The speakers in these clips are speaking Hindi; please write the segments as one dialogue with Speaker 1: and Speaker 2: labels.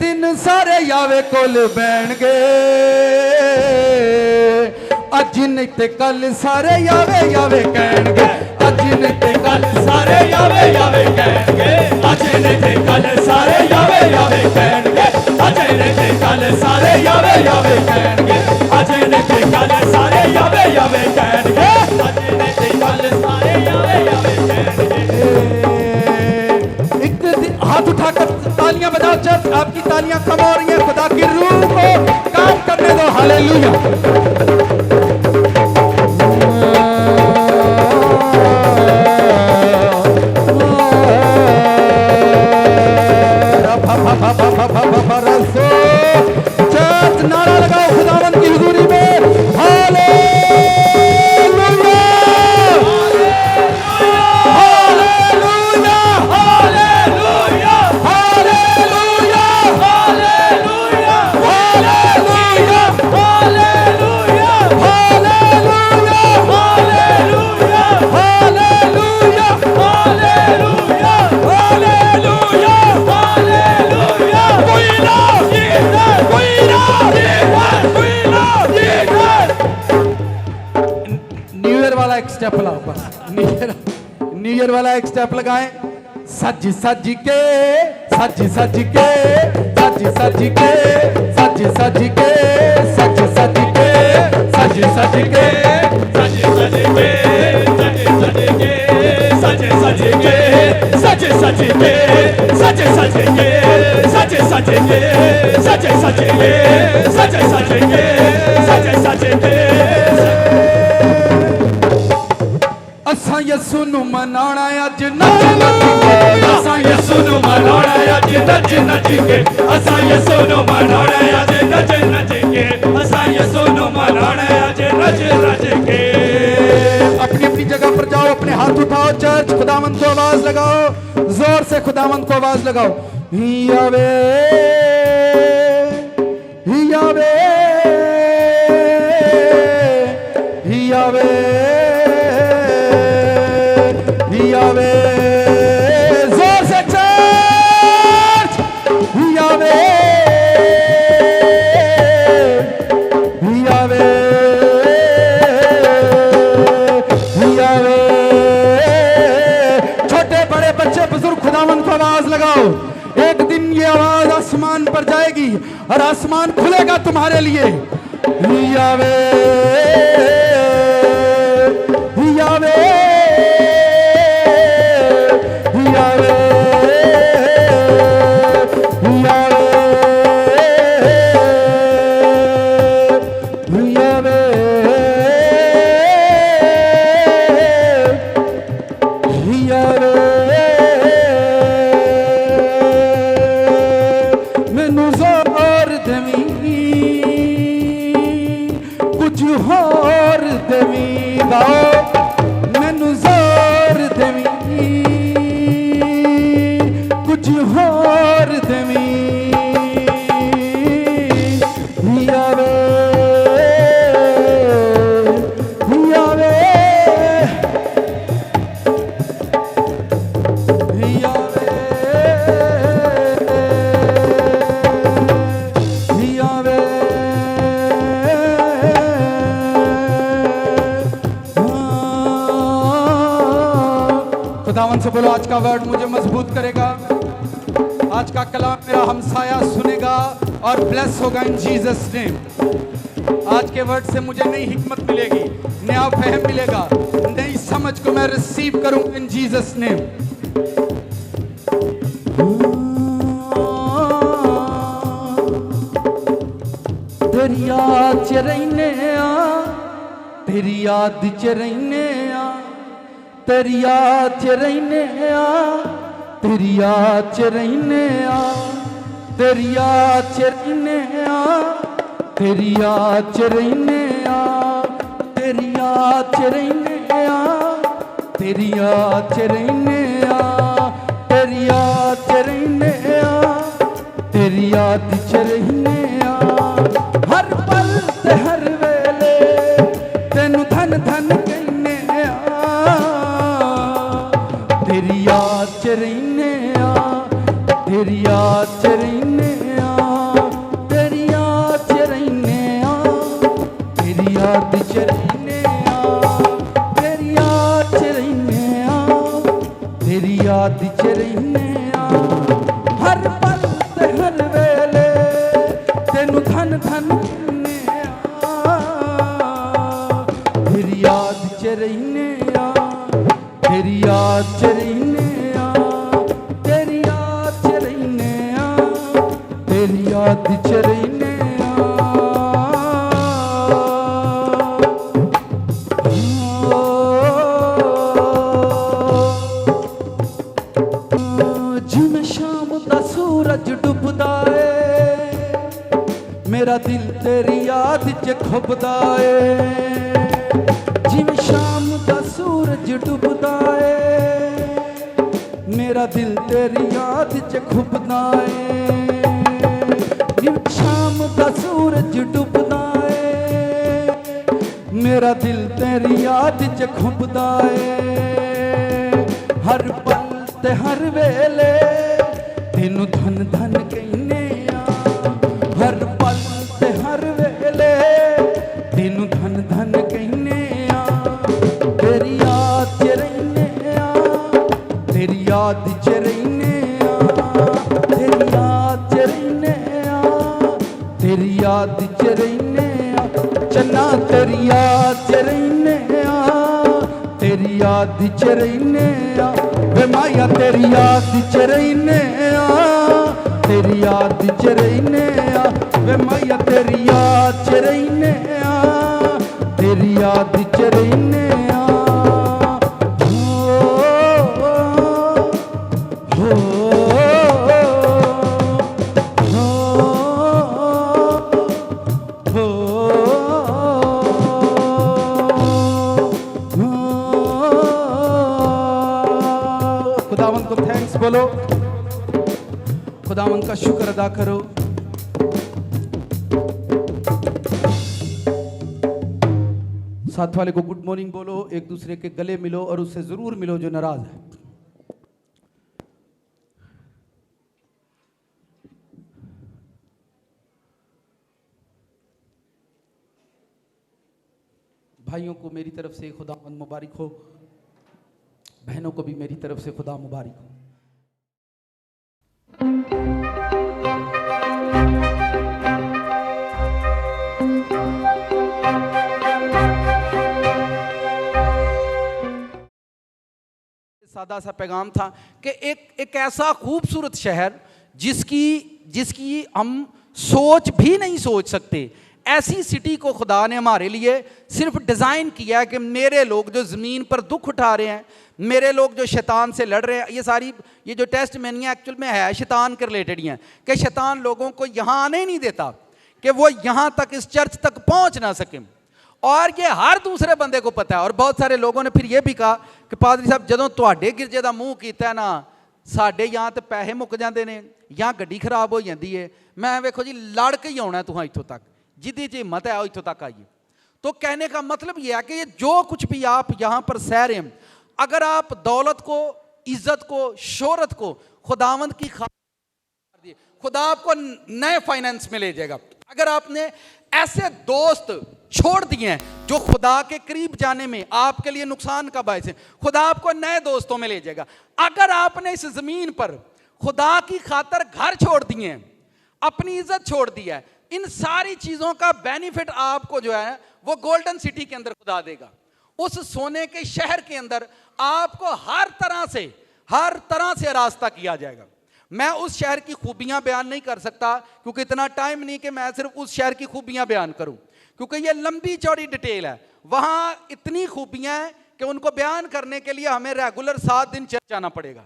Speaker 1: दिन सारे यावे कोल बैणगे अज नहीं ते कल सारे यावे यावे कहणगे अज नहीं ते कल
Speaker 2: सारे यावे यावे कहणगे अज नहीं ते कल सारे यावे यावे कहणगे अज नहीं ते कल सारे यावे यावे कहणगे अज नहीं ते कल सारे यावे यावे कहणगे अज नहीं ते कल सारे यावे यावे कहणगे।
Speaker 1: एक दिन हाथ उठाकर तालियां बजाओ चर्च, आपकी तालियां कम हो रही हैं, खुदा की रूह को काम करने दो। हालेलुया। चर्च नारा लगाओ खुदावंद की हुजूरी में hallelujah hallelujah
Speaker 2: hallelujah
Speaker 1: hallelujah
Speaker 2: hallelujah
Speaker 1: hallelujah
Speaker 2: hallelujah
Speaker 1: hallelujah
Speaker 2: hallelujah
Speaker 1: hallelujah
Speaker 2: hallelujah hallelujah we love Jesus we love Jesus we love Jesus।
Speaker 1: New year वाला एक स्टेप लाओ बस, न्यू ईयर वाला एक स्टेप लगाएं। सज सज के सज सज के सज सज के सज सज के सज सज के सज सज के
Speaker 2: सज सज के सज सज के सज सज के सज सज के सज सज के सज सज के सज सज के सज सज के।
Speaker 1: असां यसू नु मनाना अज नच नच के
Speaker 2: असां यसू नु मनाना अज नच नच के असां यसू नु मनाना अज नच नच के असां यसू नु मनाना अज नच नच के।
Speaker 1: अपनी अपनी जगह पर जाओ, अपने हाथ उठाओ चर्च, खुदावंद को आवाज लगाओ, जोर से खुदावंद को आवाज लगाओ। यावे यावे यावे यावे जोर से चर्च यावे यावे यावे। छोटे बड़े बच्चे बुजुर्ग खुदावंद को आवाज लगाओ। एक दिन ये आवाज आसमान पर जाएगी और आसमान खुलेगा तुम्हारे लिए। यावे यावे यावे यावे यावे मैनू जोर देवी कुछ होर देवी गाओ, मैनू जोर देवी कुछ होर देवी। यावे यावे यावे यावे। खुदावन से बोलो आज का वर्ड मुझे मजबूत करेगा, आज का कलाम मेरा हमसाया सुनेगा और ब्लेस होगा इन जीसस नेम। आज के वर्ड से मुझे नई हिकमत मिलेगी, नया फहम मिलेगा, नई समझ को मैं रिसीव करूंगा इन जीसस नेम। तेरी याद च रहने आ, तेरी याद च रहने आ, तेरी याद च रहने आ, तेरी याद च रहने आ, तेरी याद च रहने आ, तेरी याद च रहने आ, तेरी याद च रहने आ, तेरी याद च रहने आ, तेरी याद च रहने आ, तेरी याद च रहने आ। हर पल ते हर वेले तेनू धन धन कहने आ, तेरी याद च रहने आ, तेरी याद च रहने आ, तेरी याद च रहने तेरी याद च रहने तेरी याद च रहने हर पल ते हर वेले तेनू धन धन करने तेरी याद च रहने तेरी याद च रहने तेरी याद च रहने तेरी याद च रहने जिमें शाम दा सूरज डुबदा है मेरा दिल तेरी याद च खुबदा है जिमें शाम दा सूरज डुबदा है मेरा दिल तेरी याद च खुबदा है जिमें शाम दा सूरज डुबदा है मेरा दिल तेरी याद च खुबदा है हर पल ते हर वेले तेनू धन धन कहने हर पल ते हर वेले तेनू धन धन कहने तेरी याद च रहने तेरी याद च रहने तेरी याद च रहने तेरी याद च रहने चन्ना तेरी याद च रहने तेरी याद च रहने वे माया तेरी याद च रहने तेरी याद च रहने वे माया तेरी याद च रहने तेरी याद च रहने खुदावन को थैंक्स बोलो खुदावन का शुक्र अदा करो साथ वाले को गुड मॉर्निंग बोलो एक दूसरे के गले मिलो और उससे जरूर मिलो जो नाराज है भाइयों को मेरी तरफ से खुदावंद मुबारक हो बहनों को भी मेरी तरफ से खुदा मुबारक हो सादा सा पैगाम था कि एक ऐसा खूबसूरत शहर जिसकी हम सोच भी नहीं सोच सकते ऐसी सिटी को खुदा ने हमारे लिए सिर्फ डिज़ाइन किया है कि मेरे लोग जो ज़मीन पर दुख उठा रहे हैं मेरे लोग जो शैतान से लड़ रहे हैं ये जो टेस्ट मैनिया एक्चुअल में है शैतान के रिलेटेड ही है कि शैतान लोगों को यहाँ आने ही नहीं देता कि वो यहाँ तक इस चर्च तक पहुँच ना सके और ये हर दूसरे बंदे को पता है और बहुत सारे लोगों ने फिर ये भी कहा कि पादरी साहब जदों तुहाडे गिरजे दा मूँह कीता ना साडे यहाँ तो पैसे मुक जाते हैं या गड्डी खराब हो जाती है मैं वेखो जी लड़ के ही आना तुहां इत्थों तक जिदी च हिम्मत है इत्थों तक आइए तो कहने का मतलब ये है कि ये जो कुछ भी आप यहाँ पर सह रहे हैं अगर आप दौलत को इज्जत को शोहरत को खुदावंद की खातिर खुदा आपको नए फाइनेंस में ले जाएगा अगर आपने ऐसे दोस्त छोड़ दिए हैं जो खुदा के करीब जाने में आपके लिए नुकसान का बायस है खुदा आपको नए दोस्तों में ले जाएगा अगर आपने इस जमीन पर खुदा की खातर घर छोड़ दिए हैं अपनी इज्जत छोड़ दी है इन सारी चीजों का बेनिफिट आपको जो है वो गोल्डन सिटी के अंदर खुदा देगा उस सोने के शहर के अंदर आपको हर तरह से रास्ता किया जाएगा मैं उस शहर की खूबियां बयान नहीं कर सकता क्योंकि इतना टाइम नहीं कि मैं सिर्फ उस शहर की खूबियां बयान करूं क्योंकि ये लंबी चौड़ी डिटेल है वहां इतनी खूबियां हैं कि उनको बयान करने के लिए हमें रेगुलर 7 दिन चर्च आना पड़ेगा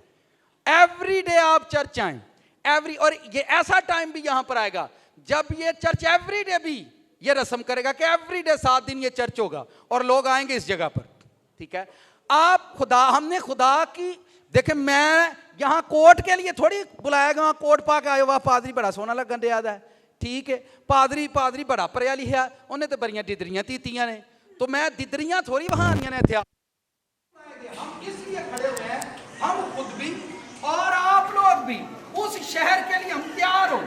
Speaker 1: एवरी डे आप चर्च आए और ये ऐसा टाइम भी यहां पर आएगा जब ये चर्च एवरी डे भी ये रस्म करेगा कि एवरी डे 7 दिन ये चर्च होगा और लोग आएंगे इस जगह पर ठीक है हमने खुदा की देखे मैं यहाँ कोर्ट के लिए थोड़ी बुलाया गया कोर्ट पा के आयो वाह पादरी बड़ा सोहना लगन दिया है ठीक है पादरी बड़ा भरिया लिखा उन्हें तो बड़ियां दिदरियां तीतियां ने तो मैं दिदरियां थोड़ी वहां आनियां ने इत्थे हम इसलिए खड़े हुए हैं हम खुद भी और आप लोग भी उस शहर के लिए हम तैयार हो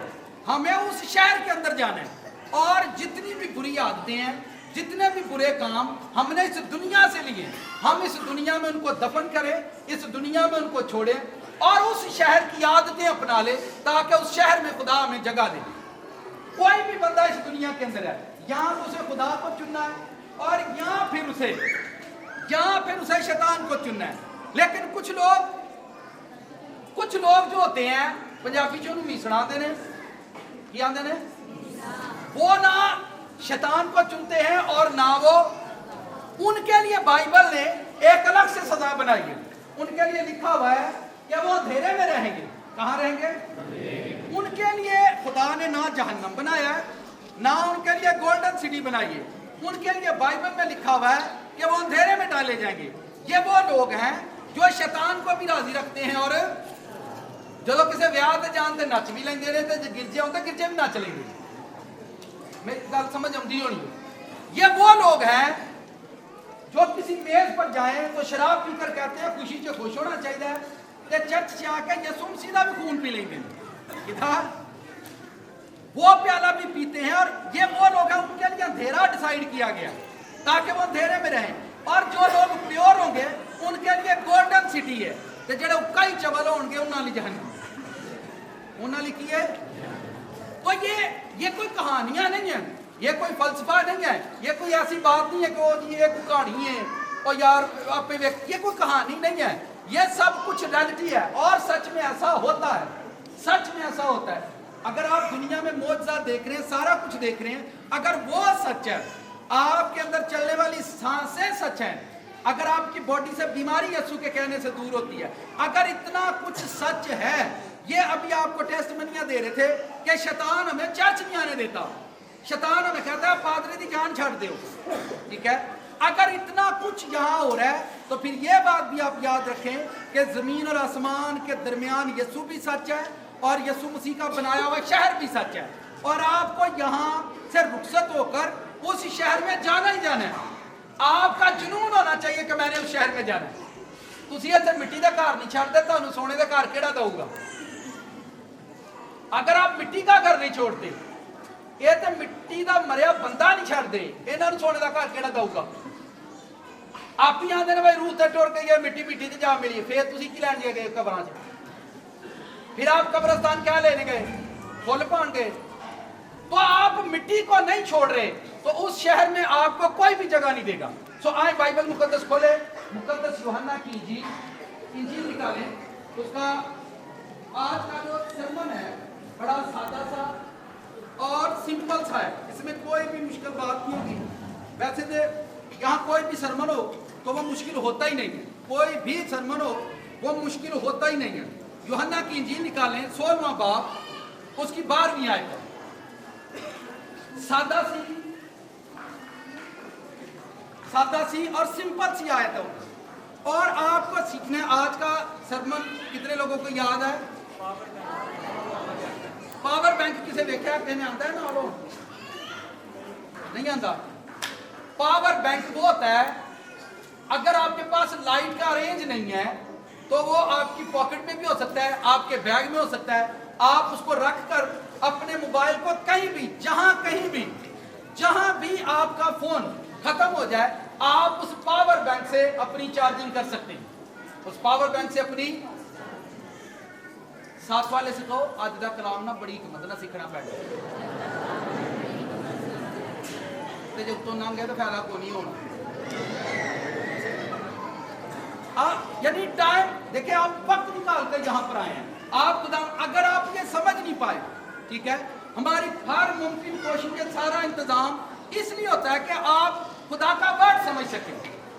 Speaker 1: हमें उस शहर के अंदर जाना है और जितनी भी बुरी आदतें हैं जितने भी बुरे काम हमने इस दुनिया से लिए, हम इस दुनिया में उनको दफन करें, इस दुनिया में उनको छोड़ें और उस शहर की आदतें अपना ले, ताकि उस शहर में खुदा हमें जगह दे। कोई भी बंदा इस दुनिया के अंदर है, यहाँ उसे खुदा को चुनना है और यहाँ फिर उसे शैतान को चुनना है। लेकिन कुछ लोग जो होते हैं, पंजाबी जो मीसना आते ने, क्या आते ने, वो ना शैतान को चुनते हैं और ना वो, उनके लिए बाइबल ने एक अलग से सजा बनाई है। उनके लिए लिखा हुआ है कि वो अंधेरे में रहेंगे। कहाँ रहेंगे? उनके लिए खुदा ने ना जहन्नम बनाया है, ना उनके लिए गोल्डन सिटी बनाई है। उनके लिए बाइबल में लिखा हुआ है कि वो अंधेरे में डाले जाएंगे। ये वो लोग हैं जो शैतान को भी राजी रखते हैं और जो किसी ब्याह से जानते नच भी लेंगे ने, तो गिरजे होते गिरजे भी नच लेंगे। मेरी गल समझ आती होनी। ये वो लोग हैं जो किसी मेज पर जाएं तो शराब पीकर कहते हैं खुशी से खुश होना चाहिए, ते चर्च से आकर यीशु मसीह का भी खून पी लेंगे। किधर वो प्याला भी पीते हैं। और ये वो लोग हैं, उनके लिए अंधेरा डिसाइड किया गया ताकि वो अंधेरे में रहें। और जो लोग प्योर होंगे उनके लिए गोल्डन सिटी है, ते जेड़े कई चवल होंगे उन्होंने जहन्नम, उन्होंने की है। तो ये कोई कहानियां नहीं है, ये कोई फलसफा नहीं है, ये कोई ऐसी बात नहीं है कि वो ये कोई कहानी है और यार आप ये कोई कहानी नहीं है। ये सब कुछ रियलिटी है और सच में ऐसा होता है, सच में ऐसा होता है। अगर आप दुनिया में मौजज़ा देख रहे हैं, सारा कुछ देख रहे हैं, अगर वो सच है, आपके अंदर चलने वाली सांसें सच हैं, अगर आपकी बॉडी से बीमारी यीशु के कहने से दूर होती है, अगर इतना कुछ सच है, ये अभी आपको टेस्टमनियां दे रहे थे कि शैतान हमें चर्च नहीं आने देता, शैतान हमें कहता है पादरी की जान छाड़ दो, ठीक है। अगर इतना कुछ यहाँ हो रहा है तो फिर ये बात भी आप याद रखें कि जमीन और आसमान के दरमियान यीशु भी सच है और यीशु मसीह का बनाया हुआ शहर भी सच है। और आपको यहाँ से रुखसत होकर उस शहर में जाना ही जाना है। आपका जुनून होना चाहिए कि मैंने उस शहर में जाना है। तुसी इत्थे मिट्टी का घर नहीं छाड़ते, तुहानू सोने का घर केड़ा दऊगा? अगर आप मिट्टी का घर नहीं छोड़ते, ये तो मिट्टी का मरिया बंदा नहीं छाड़ते, इन्होंने सोने का घर केड़ा दऊगा? आप ही आते भाई रूह ते टुर गई है, मिट्टी मिट्टी से जा मिली, फिर तुसी की लैन गए कब्रां च? फिर आप कब्रस्तान क्या लेने गए? फुल पान गए? तो आप मिट्टी को नहीं छोड़ रहे तो उस शहर में आपको कोई भी जगह नहीं देगा। सो आए बाइबल मुकद्दस खोले, मुकद्दस यूहन्ना की इंजील निकालें। उसका आज का जो सर्मन है बड़ा सादा सा और सिंपल सा है, इसमें कोई भी मुश्किल बात नहीं होगी। वैसे तो यहाँ कोई भी सरमन हो तो वो मुश्किल होता ही नहीं है, कोई भी सरमन हो वो मुश्किल होता ही नहीं है। यूहन्ना की इंजील निकालें 16वां बाब, उसकी 12वीं आयत, सादा सी और सिंपल सी आयत है। और आपको सीखना है। आज का सरमन कितने लोगों को याद है? पावर बैंक किसे देखा कहने आता है ना? लोग नहीं आता। पावर बैंक वो होता है अगर आपके पास लाइट का रेंज नहीं है तो वो आपकी पॉकेट में भी हो सकता है, आपके बैग में हो सकता है। आप उसको रखकर अपने मोबाइल को कहीं भी, जहां भी आपका फोन खत्म हो जाए, आप उस पावर बैंक से अपनी चार्जिंग कर सकते हैं। उस पावर बैंक से अपनी, साथ वाले से कहो अज का कलाम ना बड़ी हिकमत ना सीखना पैना, तो जब तो नाम गया तो फायदा को नहीं होना। यानी टाइम देखिए, आप वक्त निकाल कर यहाँ पर आए हैं। आप खुदा, अगर आप ये समझ नहीं पाए, ठीक है, हमारी हर मुमकिन कोशिश, सारा इंतजाम इसलिए होता है कि आप खुदा का वर्ड समझ सकें,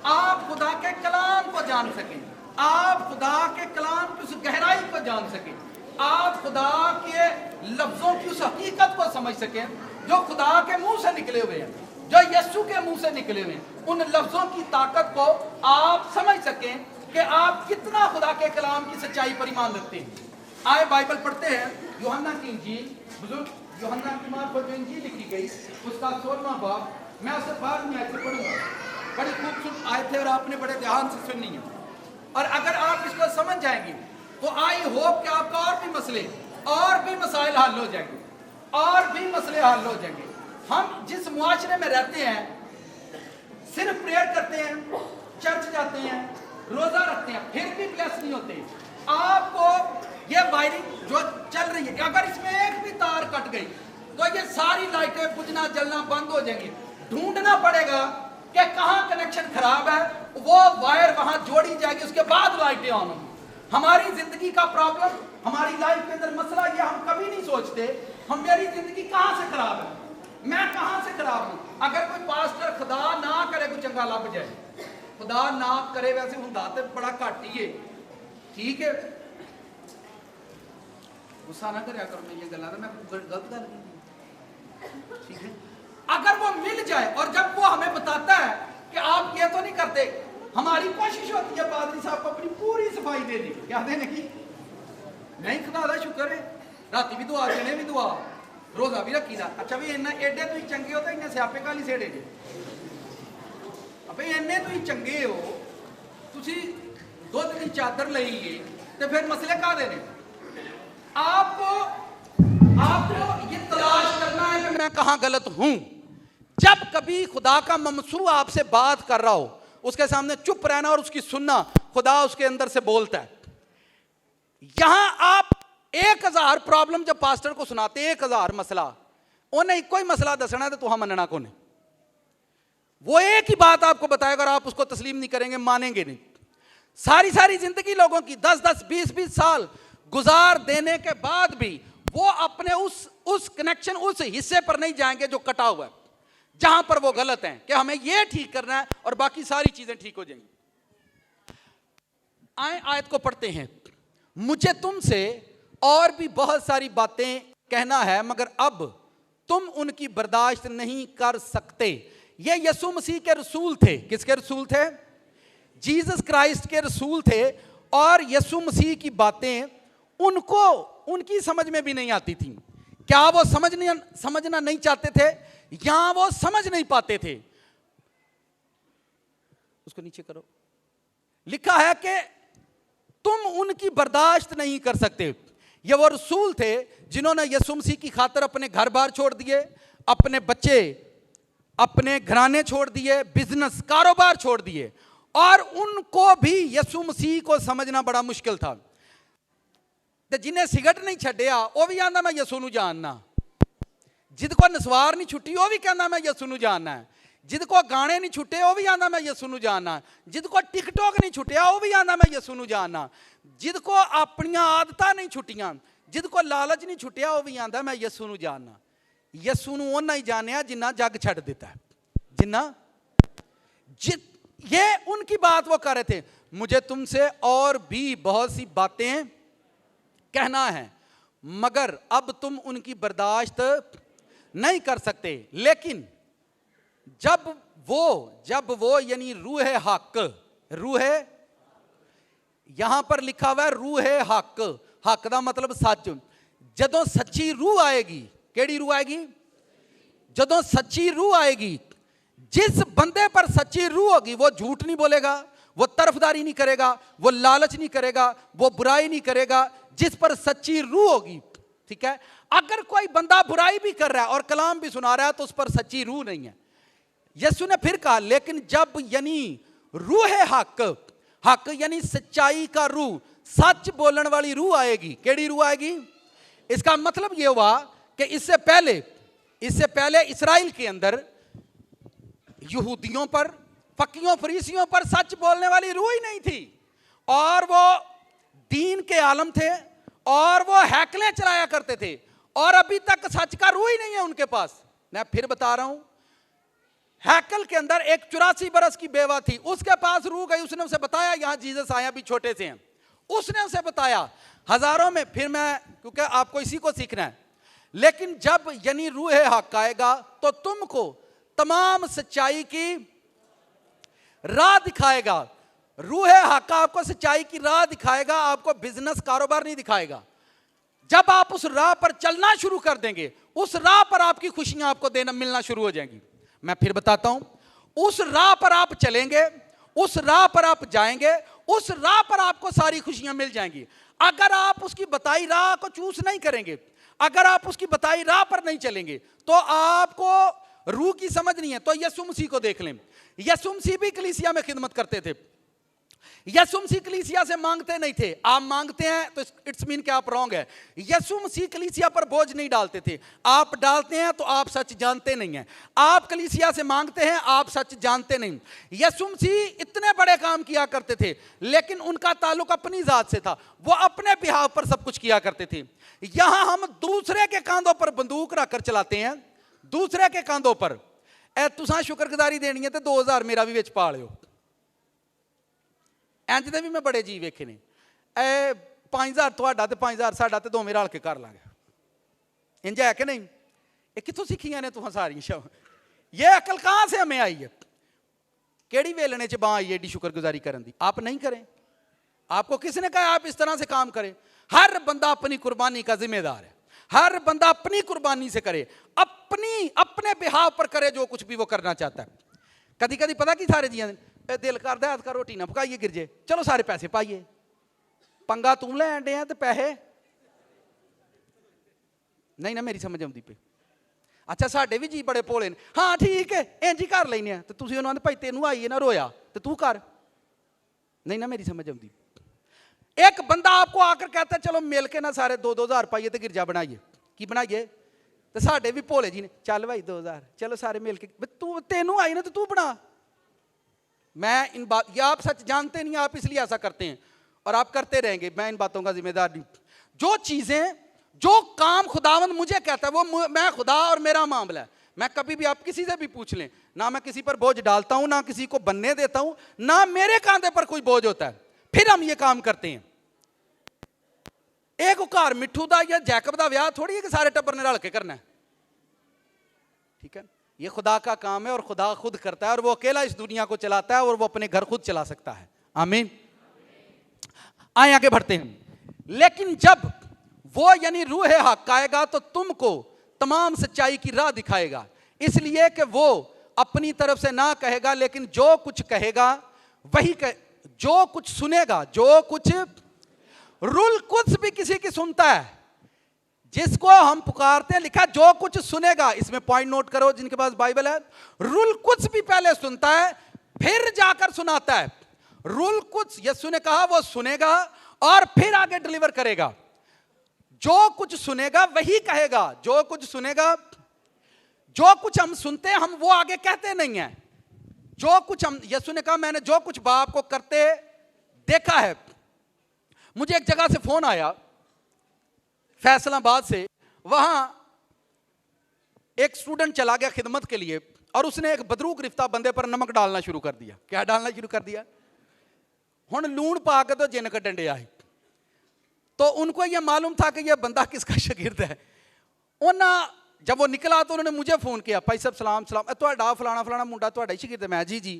Speaker 1: आप खुदा के कलाम को जान सकें, आप खुदा के कलाम की उस गहराई को जान सकें, आप खुदा के लफ्जों की उस हकीकत को समझ सकें जो खुदा के मुंह से निकले हुए हैं, जो यीशु के मुंह से निकले हुए हैं। उन लफ्जों की ताकत को आप समझ सकें कि आप कितना खुदा के कलाम की सच्चाई पर ईमान रखते हैं। आए बाइबल पढ़ते हैं, यूहन्ना की इंजील, बुजुर्ग यूहन्ना की मार्फत जो इंजील लिखी गई उसका 16वां बाब, मैं उसे बाद में आयत से पढ़ूंगा। बड़ी खूबसूरत आयत है और आपने बड़े ध्यान से सुननी है। और अगर आप इसको समझ जाएंगे तो आई होप कि आपका और भी मसले और भी मसाइल हल हो जाएंगे, और भी मसले हल हो जाएंगे। हम जिस मुआशरे में रहते हैं होते। आपको ये वायरिंग जो चल रही है, अगर इसमें एक भी तार कट गई तो ये सारी लाइटें बुझना जलना बंद हो जाएंगी। ढूंढना पड़ेगा कि कहाँ कनेक्शन खराब है, वो वायर वहां जोड़ी जाएगी, उसके बाद लाइटें ऑन होंगी। हमारी जिंदगी का प्रॉब्लम, हमारी लाइफ के अंदर मसला ये हम कभी नहीं सोचते, हम मेरी जिंदगी कहाँ से खराब है, मैं कहाँ से खराब हूँ। अगर कोई पास्टर खुदा ना करे कोई चंगा लग जाए, खुदा ना करे, वैसे हुंदा ते बड़ा घट ही है, ठीक है, गुस्सा ना करया करो, मैं ये गल्ला मैं गलत गल की, ठीक है। अगर वो मिल जाए और जब वो हमें बताता है कि आप ये तो नहीं करते, हमारी कोशिश होती है पादरी साहब को अपनी पूरी सफाई दे दी, क्या देने की, नहीं खुदा दा शुक्र है, राती भी दुआ, दिने भी दुआ, रोजा भी रखी दा। अच्छा भी इन्ना एडे तो ही चंगे हो तो इन्ने स्यापे काली सेड़े जे, अबे इन्ने तो ही चंगे हो, तुसी दुध की चादर लईए तो फिर मसले का देने। आपको ये तलाश करना है कि मैं कहां गलत हूं। जब कभी खुदा का ममसू आपसे बात कर रहा हो, उसके सामने चुप रहना और उसकी सुनना, खुदा उसके अंदर से बोलता है। यहां आप 1000 प्रॉब्लम जब पास्टर को सुनाते, 1000 मसला, उन्हें कोई मसला दसना है तो हम मनना को नहीं, वो एक ही बात आपको बताएगा और आप उसको तस्लीम नहीं करेंगे, मानेंगे नहीं। सारी जिंदगी लोगों की 10-10, 20-20 साल गुजार देने के बाद भी वो अपने उस कनेक्शन, उस हिस्से पर नहीं जाएंगे जो कटा हुआ है, जहां पर वो गलत हैं, कि हमें ये ठीक करना है और बाकी सारी चीजें ठीक हो जाएंगी। आयत को पढ़ते हैं। मुझे तुमसे और भी बहुत सारी बातें कहना है, मगर अब तुम उनकी बर्दाश्त नहीं कर सकते। ये यीशु मसीह के रसूल थे। किसके रसूल थे? जीसस क्राइस्ट के रसूल थे। और यीशु मसीह की बातें उनको उनकी समझ में भी नहीं आती थी। क्या वो समझना नहीं चाहते थे, या वो समझ नहीं पाते थे? उसको नीचे करो। लिखा है कि तुम उनकी बर्दाश्त नहीं कर सकते। ये वो रसूल थे जिन्होंने यीशु मसीह की खातिर अपने घर बार छोड़ दिए, अपने बच्चे, अपने घराने छोड़ दिए, बिजनेस कारोबार छोड़ दिए, और उनको भी यीशु मसीह को समझना बड़ा मुश्किल था। ते जिन्हें सिगरेट नहीं छड्डिया वो भी आंदा मैं यीशु नूं जानना, जिद को नसवार नहीं छुट्टी वो भी कहना मैं यीशु नूं जानना है, जिद को गाने नहीं छुट्टे वो भी आंदा मैं यीशु नूं जानना, जिद को टिकटॉक नहीं छुट्टिया वो भी आंदा मैं यीशु नूं जानना, जिद को अपनी आदतां नहीं छुट्टियां, जिद को लालच नहीं छुट्टिया वो भी आंदा मैं यीशु नूं जानना। यीशु नूं उन्ना ही जानिया जिन्ना जग छड़ देता है, ये उनकी बात वो कर रहे थे। मुझे तुमसे और भी बहुत सी बातें कहना है, मगर अब तुम उनकी बर्दाश्त नहीं कर सकते। लेकिन जब वो यानी रूह हक, रूह, यहां पर लिखा हुआ है रूह हक, हक का मतलब सच। जदों सच्ची रूह आएगी, केड़ी रूह आएगी? जदों सच्ची रूह आएगी, जिस बंदे पर सच्ची रूह होगी वो झूठ नहीं बोलेगा, वो तरफदारी नहीं करेगा, वो लालच नहीं करेगा, वो बुराई नहीं करेगा। जिस पर सच्ची रूह होगी, ठीक है। अगर कोई बंदा बुराई भी कर रहा है और कलाम भी सुना रहा है तो उस पर सच्ची रूह नहीं है। यीशु ने फिर कहा, लेकिन जब यानी रूह हक, हक यानी सच्चाई का रूह, सच बोलने वाली रूह आएगी। केड़ी रूह आएगी? इसका मतलब यह हुआ कि इससे पहले इस्राएल के अंदर यहूदियों पर, फकीयों फरीसियों पर सच बोलने वाली रूह ही नहीं थी, और वो दीन के आलम थे और वो हैकलें चलाया करते थे, और अभी तक सच का रूह ही नहीं है उनके पास। मैं फिर बता रहा हूं, हैकल के अंदर एक 84 बरस की बेवा थी, उसके पास रूह गई, उसने उसे बताया यहां जीसस आया भी छोटे से हैं, उसने उसे बताया हजारों में, फिर मैं, क्योंकि आपको इसी को सीखना है। लेकिन जब यानी रूह हक आएगा तो तुमको तमाम सच्चाई की राह दिखाएगा। रूह हक आपको सच्चाई की राह दिखाएगा, आपको बिजनेस कारोबार नहीं दिखाएगा। जब आप उस राह पर चलना शुरू कर देंगे, उस राह पर आपकी खुशियां आपको देना मिलना शुरू हो जाएंगी। मैं फिर बताता हूं, उस राह पर आप चलेंगे, उस राह पर आप जाएंगे, उस राह पर आपको सारी खुशियां मिल जाएंगी। अगर आप उसकी बताई राह को चूज नहीं करेंगे, अगर आप उसकी बताई राह पर नहीं चलेंगे, तो आपको रूह की समझ नहीं है। तो यीशु मसीह को देख लें, यीशु मसीह भी कलीसिया में खिदमत करते थे। यीशु मसीह कलीसिया से मांगते नहीं थे, आप मांगते हैं तो इट्स मीन कि आप रॉन्ग है। यीशु मसीह कलीसिया पर बोझ नहीं डालते थे, आप डालते हैं तो आप सच जानते नहीं हैं। आप कलीसिया से मांगते हैं, आप सच जानते नहीं। यीशु मसीह इतने बड़े काम किया करते थे, लेकिन उनका ताल्लुक अपनी जात से था, वो अपने बिहाव पर सब कुछ किया करते थे। यहां हम दूसरे के कांधों पर बंदूक रखकर चलाते हैं, दूसरे के कांधों पर। तुसां शुक्रगुजारी देनी है तो 2000 मेरा भी विच पा लियो। इंज दे भी मैं बड़े जी वेखे ने, 5000 तुहाडा ते 5000 साडा ते दोवें रल के कर लांगे। इंज है कि नहीं? ये कित्थों सीखियां ने तुहां सारियां? ये अकल कहां से हमें आई है? केड़ी वेलने च बांह आई एडी शुक्रगुजारी करन दी? आप नहीं करें। आपको किसने कहा आप इस तरह से काम करें? हर बंदा अपनी कुर्बानी का जिम्मेदार है, हर बंदा अपनी कुर्बानी से करे, अपने बिहाव पर करे जो कुछ भी वो करना चाहता है। कदी कदी पता की सारे जियां दिल करदा है रोटी ना पकाइए गिर जे, चलो सारे पैसे पाइए। पंगा तू लैन डे ते पैसे नहीं ना, मेरी समझ आउंदी पे। अच्छा साडे भी जी बड़े भोले ने, हाँ ठीक है इंज ही कर लैने, तो तुसीं उन्हां दे भाई तेनू आई है ना रोया तो तू कर, नहीं ना मेरी समझ आउंदी। एक बंदा आपको आकर कहता है चलो मिल के ना सारे 2-2000 पाइए तो गिरजा बनाइए, की बनाइए? तो साडे भी भोले जी ने, चल भाई 2000 चलो सारे मिल के, तू तेनू आई ना तो तू बना। मैं इन बात, ये आप सच जानते नहीं, आप इसलिए ऐसा करते हैं और आप करते रहेंगे, मैं इन बातों का जिम्मेदार नहीं। जो चीजें, जो काम खुदावंद मुझे कहता है वो मैं खुदा और मेरा मामला है। मैं कभी भी, आप किसी से भी पूछ लें, ना मैं किसी पर बोझ डालता हूं, ना किसी को बनने देता हूं, ना मेरे कांधे पर कोई बोझ होता है, फिर हम ये काम करते हैं। एक घर मिठू दा या जैकब दा ब्याह थोड़ी है कि सारे टब्बर ने रल के करना है, ठीक है? ये खुदा का काम है और खुदा खुद करता है और वो अकेला इस दुनिया को चलाता है और वो अपने घर खुद चला सकता है। आमीन। आए आगे बढ़ते हैं। लेकिन जब वो यानी रूह हक आएगा तो तुमको तमाम सच्चाई की राह दिखाएगा, इसलिए कि वो अपनी तरफ से ना कहेगा, लेकिन जो कुछ कहेगा वही जो कुछ सुनेगा, जो कुछ, रूल कुछ भी किसी की सुनता है, जिसको हम पुकारते हैं, लिखा जो कुछ सुनेगा। इसमें पॉइंट नोट करो जिनके पास बाइबल है। रूल कुछ भी पहले सुनता है फिर जाकर सुनाता है। रूल कुछ यीशु ने कहा वो सुनेगा और फिर आगे डिलीवर करेगा। जो कुछ सुनेगा वही कहेगा, जो कुछ सुनेगा, जो कुछ हम सुनते हैं हम वो आगे कहते नहीं है। जो कुछ हम, यीशु ने कहा मैंने जो कुछ बाप को करते देखा है। मुझे एक जगह से फोन आया फैसलाबाद से, वहां एक स्टूडेंट चला गया खिदमत के लिए और उसने एक बदरू गिरफ्तार बंदे पर नमक डालना शुरू कर दिया। क्या डालना शुरू कर दिया? हुण लूण पा के तो जिन कड्डन डे आई। तो उनको यह मालूम था कि यह बंदा किसका शागिर्द है। जब वो निकला तो उन्होंने मुझे फोन किया, भाई साहब सलाम सलाम, तुहाडा फलाना फलाना मुंडा तुहाडा ही शागिर्द है। मैं जी जी,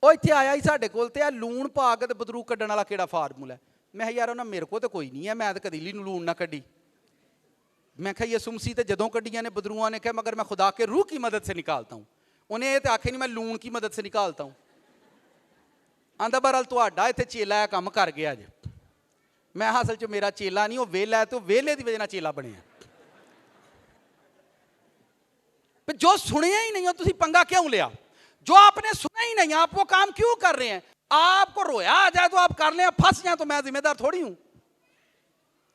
Speaker 1: वो इत्थे आया ही साडे कोल ते लूण पा के बदरू कड्डण वाला किहड़ा फार्मूला है? मैं यार उन्हें मेरे को तो कोई नहीं है, मैं तो कदी लूण ना कड्डी। मैं कहा यीशु मसीह ते जदों कड्डियां ने बदरूआं ने कहा मगर मैं खुदा के रूह की मदद से निकालता हूं। उन्हें ये तो आखे नहीं मैं लूण की मदद से निकालता हूं। आंदा बहरहाल तुहाडा इत्थे चेला है काम कर गया जे। मैं असल च मेरा चेला नहीं, वो वेला है, तो वेले की वजह नाल चेला बने। जो सुनिया ही नहीं हो तुसी पंगा क्यों लिया? जो आपने सुना ही नहीं आप वो काम क्यों कर रहे हैं? आपको रोया आ जाए तो आप कर लें, फंस जाए तो मैं जिम्मेदार थोड़ी हूं।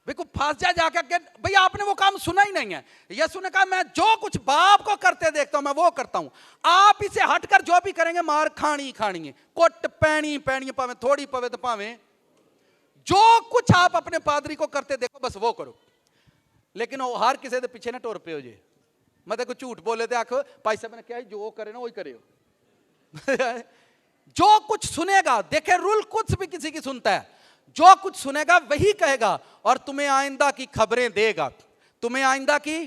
Speaker 1: देखो फंस जाए जाकर के, भाई आपने वो काम सुना ही नहीं है। यीशु ने कहा मैं जो कुछ बाप को करते देखता हूं मैं वो करता हूं। आप इसे हटकर जो भी करेंगे मार खानी खानी है, कुट पैनी पैनी है, भावें थोड़ी पवे तो भावें। जो कुछ आप अपने पादरी को करते देखो बस वो करो, लेकिन वो हर किसी के पीछे ना टुर पे हो जे। मतलब कोई झूठ बोले तो आखो भाई साहब ने क्या जो करे ना वही करे। जो कुछ सुनेगा, देखे रूल कुछ भी किसी की सुनता है, जो कुछ सुनेगा वही कहेगा और तुम्हें आइंदा की खबरें देगा। तुम्हें आइंदा की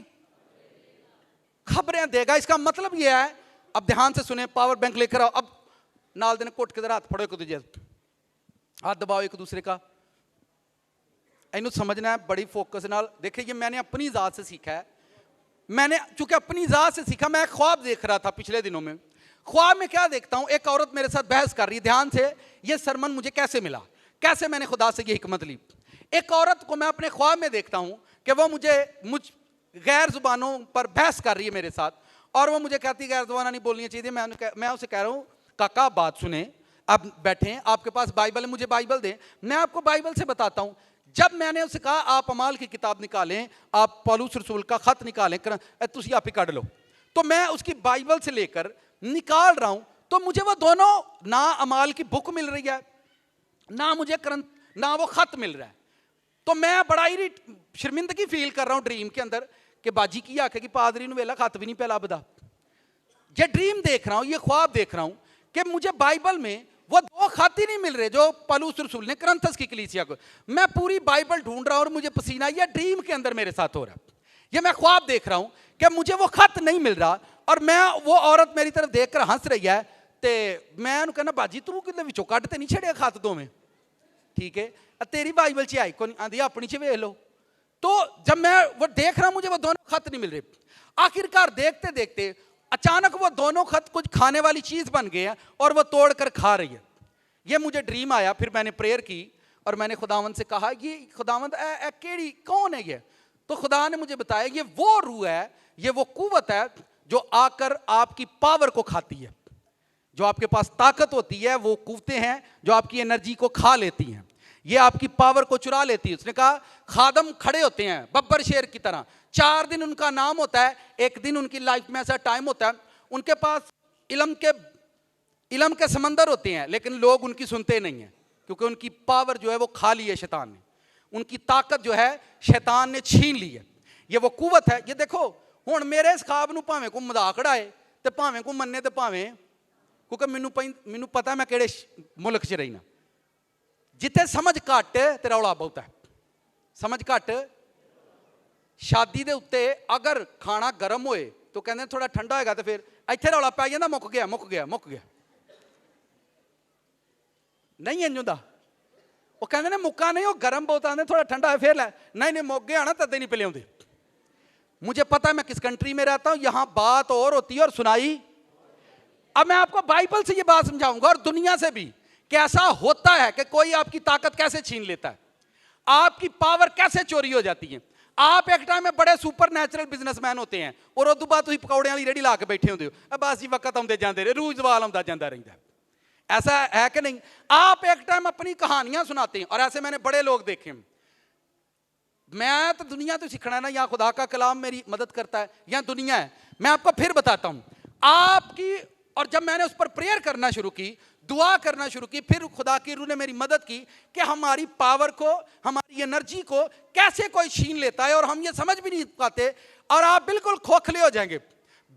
Speaker 1: खबरें देगा। इसका मतलब यह है, अब ध्यान से सुने, पावर बैंक लेकर आओ। अब नाल दिन कोट के हाथ फड़ो एक दूसरे, हाथ दबाओ एक दूसरे का। इन्हें समझना है बड़ी फोकस नाल। देखिए ये मैंने अपनी जात से सीखा है। मैंने चूंकि अपनी जात से सीखा, मैं ख्वाब देख रहा था पिछले दिनों में। ख्वाब में क्या देखता हूं, एक औरत मेरे साथ बहस कर रही है। ध्यान से, ये सरमन मुझे कैसे मिला, कैसे मैंने खुदा से ये हिकमत ली। एक औरत को मैं अपने ख्वाब में देखता हूं कि वो मुझ गैर जुबानों पर बहस कर रही है मेरे साथ, और वो मुझे कहती गैर जुबाना नहीं बोलनी चाहिए। मैं उसे कह रहा हूं काका बात सुने, आप बैठे हैं, आपके पास बाइबल है, मुझे बाइबल दें, मैं आपको बाइबल से बताता हूं। जब मैंने उससे कहा आप अमाल की किताब निकालें, आप पौलुस रसूल का खत निकालें, तुसी आप ही काट लो, तो मैं उसकी बाइबल से लेकर निकाल रहा हूं, तो मुझे वो दोनों ना अमाल की बुक मिल रही है, ना मुझे ना वो खत मिल रहा है। तो मैं बड़ा ही शर्मिंदगी फील कर रहा हूं ड्रीम के अंदर कि बाजी की आखे कि पादरी ने वेला खत भी नहीं पहला बदा। ये ड्रीम देख रहा हूं, ये ख्वाब देख रहा हूं कि मुझे बाइबल में वो दो खत ही नहीं मिल रहे जो पौलुस रसूल ने कुरिन्थस की कलीसिया को। मैं पूरी बाइबल ढूंढ रहा हूं और मुझे पसीना, ये ड्रीम के अंदर मेरे साथ हो रहा है। ये मैं ख्वाब देख रहा हूं कि मुझे वो खत नहीं मिल रहा, और मैं वो औरत मेरी तरफ देखकर हंस रही है, तो मैं उन्हें कहना बाजी तू कि विचों कट तो नहीं छड़िया खत दो में, ठीक है तेरी बाइबल च आई को नहीं आंधी, अपनी च वेख लो। तो जब मैं वो देख रहा हूं मुझे वो दोनों खत नहीं मिल रहे। आखिरकार देखते देखते अचानक वो दोनों खत कुछ खाने वाली चीज बन गए हैं और वो तोड़ कर खा रही है। ये मुझे ड्रीम आया, फिर मैंने प्रेयर की और मैंने खुदावंद से कहा ये खुदावंद केड़ी कौन है ये? तो खुदा ने मुझे बताया ये वो रूह है, ये वो कुव्वत है जो आकर आपकी पावर को खाती है। जो आपके पास ताकत होती है वो कुव्वतें हैं जो आपकी एनर्जी को खा लेती हैं, ये आपकी पावर को चुरा लेती है। उसने कहा खादम खड़े होते हैं बब्बर शेर की तरह, 4 दिन उनका नाम होता है, एक दिन उनकी लाइफ में ऐसा टाइम होता है, उनके पास इल्म के समंदर होते हैं, लेकिन लोग उनकी सुनते नहीं हैं क्योंकि उनकी पावर जो है वो खा ली है शैतान ने, उनकी ताकत जो है शैतान ने छीन ली है। ये वो कुव्वत है। ये देखो हुण मेरे इस ख्वाब नूं भावें को मजाक उड़ाए ते भावें को मन्ने ते भावें, क्योंकि मैनू पता मैं किहड़े मुल्क च रही ना, जिथे समझ घट ते रौला बहुत है। समझ घट, शादी दे उत्ते अगर खाना गर्म होए तो कहते थोड़ा ठंडा होएगा तो फिर इत्थे रौला पै जांदा मुक गया मुक गया मुक गया, नहीं इंज हुंदा। वो कहते ने मुक्का नहीं, वो गर्म बहुत आते थोड़ा ठंडा है फिर लै, नहीं नहीं मुक गया ना तदे नहीं पिलाते। मुझे पता है मैं किस कंट्री में रहता हूं, यहां बात और होती है और सुनाई। अब मैं आपको बाइबल से ये बात समझाऊंगा और दुनिया से भी कैसा होता है कि कोई आपकी ताकत कैसे छीन लेता है, आपकी पावर कैसे चोरी हो जाती है। आप एक टाइम में बड़े सुपर नेचुरल बिजनेसमैन होते हैं और उस बाद तुम पकौड़े वाली रेडी ला के बैठे होते हो, बस जी वक्त आते जाते रहे, रूज सवाल आता जाता रहता है। ऐसा है कि नहीं? आप एक टाइम अपनी कहानियां सुनाते हैं, और ऐसे मैंने बड़े लोग देखे। मैं तो दुनिया तो सीखना है ना, या खुदा का कलाम मेरी मदद करता है या दुनिया है। मैं आपको फिर बताता हूं आपकी, और जब मैंने उस पर प्रेयर करना शुरू की, दुआ करना शुरू की, फिर खुदा की रूह ने मेरी मदद की कि हमारी पावर को, हमारी एनर्जी को कैसे कोई छीन लेता है और हम ये समझ भी नहीं पाते, और आप बिल्कुल खोखले हो जाएंगे,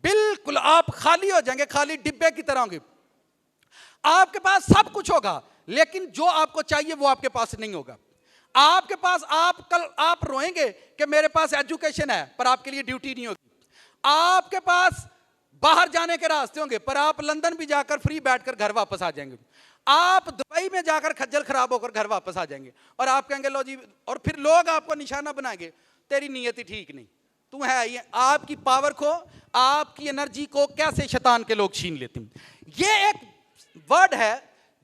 Speaker 1: बिल्कुल आप खाली हो जाएंगे, खाली डिब्बे की तरह होंगे। आपके पास सब कुछ होगा लेकिन जो आपको चाहिए वो आपके पास नहीं होगा। आपके पास आप रोएंगे कि मेरे पास एजुकेशन है पर आपके लिए ड्यूटी नहीं होगी। आपके पास बाहर जाने के रास्ते होंगे पर आप लंदन भी जाकर फ्री बैठकर घर वापस आ जाएंगे। आप दुबई में जाकर खज्जल खराब होकर घर वापस आ जाएंगे और आप कहेंगे लो जी, और फिर लोग आपको निशाना बनाएंगे, तेरी नीयत ही ठीक नहीं, तू है ये। आपकी पावर को, आपकी एनर्जी को कैसे शैतान के लोग छीन लेते हैं। ये एक वर्ड है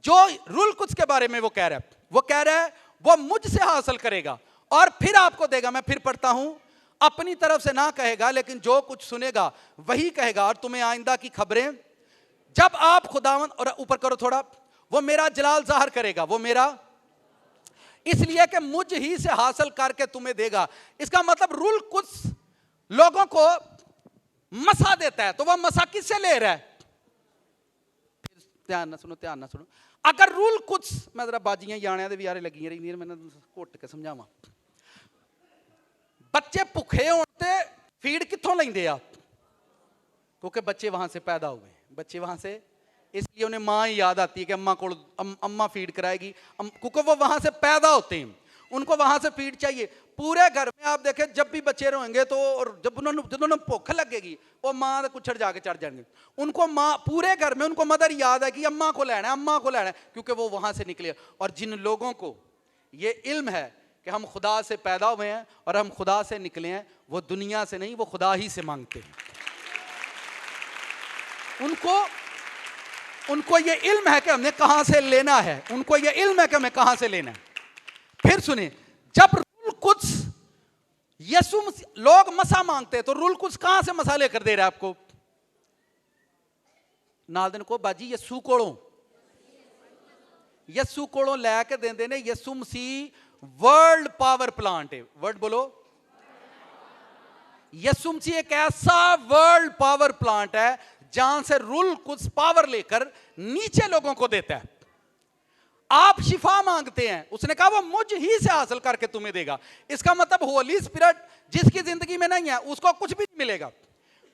Speaker 1: जो रूल कुछ के बारे में वो कह रहा है। वो कह रहा है वो मुझसे हासिल करेगा और फिर आपको देगा। मैं फिर पढ़ता हूं, अपनी तरफ से ना कहेगा लेकिन जो कुछ सुनेगा वही कहेगा, और तुम्हें आइंदा की खबरें जब आप खुदावंद, और ऊपर करो थोड़ा, वो मेरा जलाल जाहिर करेगा, वो मेरा इसलिए कि मुझ ही से हासिल करके तुम्हें देगा। इसका मतलब रूल कुछ लोगों को मसा देता है, तो वह मसा किससे ले रहा है? ध्यान ना सुनो, ध्यान ना सुनो। अगर रूल कुछ, मैं जरा बाजियां याणियां दे विचारे लगी रही, मैंने घुट के समझावा। बच्चे भुखे होते फीड कित्थों लेंदे आ? क्योंकि बच्चे वहां से पैदा हुए, बच्चे वहां से, इसलिए उन्हें माँ ही याद आती है कि अम्मा को अम्मा फीड कराएगी, क्योंकि वो वहां से पैदा होते हैं, उनको वहां से फीड चाहिए। पूरे घर में आप देखें जब भी बच्चे रोएंगे तो, और जब उन्होंने भूख लगेगी वो माँ के कुछड़ जाके चढ़ जाएंगे। उनको माँ, पूरे घर में उनको मदर याद है कि अम्मा को लेना है, अम्मा को लेना है, क्योंकि वो वहां से निकले। और जिन लोगों को ये इल्म है कि हम खुदा से पैदा हुए हैं और हम खुदा से निकले हैं, वो दुनिया से नहीं, वो खुदा ही से मांगते हैं। उनको ये इल्म है कि हमने कहां से लेना है, उनको ये इल्म है कि हमें कहां से लेना है। फिर सुने, जब रूल कुछ यीशु लोग मसा मांगते हैं तो रूल कुछ कहां से मसा लेकर दे रहा है आपको? नाल दिन को बाजी यीशु कोलों, ਯਸੂ ਕੋਲੋਂ ਲੈ ਕੇ ਦਿੰਦੇ ਨੇ। ਯਸੂ ਮਸੀਹ वर्ल्ड पावर प्लांट है। वर्ड बोलो। यीशु मसीह एक ऐसा वर्ल्ड पावर प्लांट है जहां से रूल कुछ पावर लेकर नीचे लोगों को देता है। आप शिफा मांगते हैं, उसने कहा वो मुझ ही से हासिल करके तुम्हें देगा। इसका मतलब होली स्पिरिट जिसकी जिंदगी में नहीं है उसको कुछ भी नहीं मिलेगा,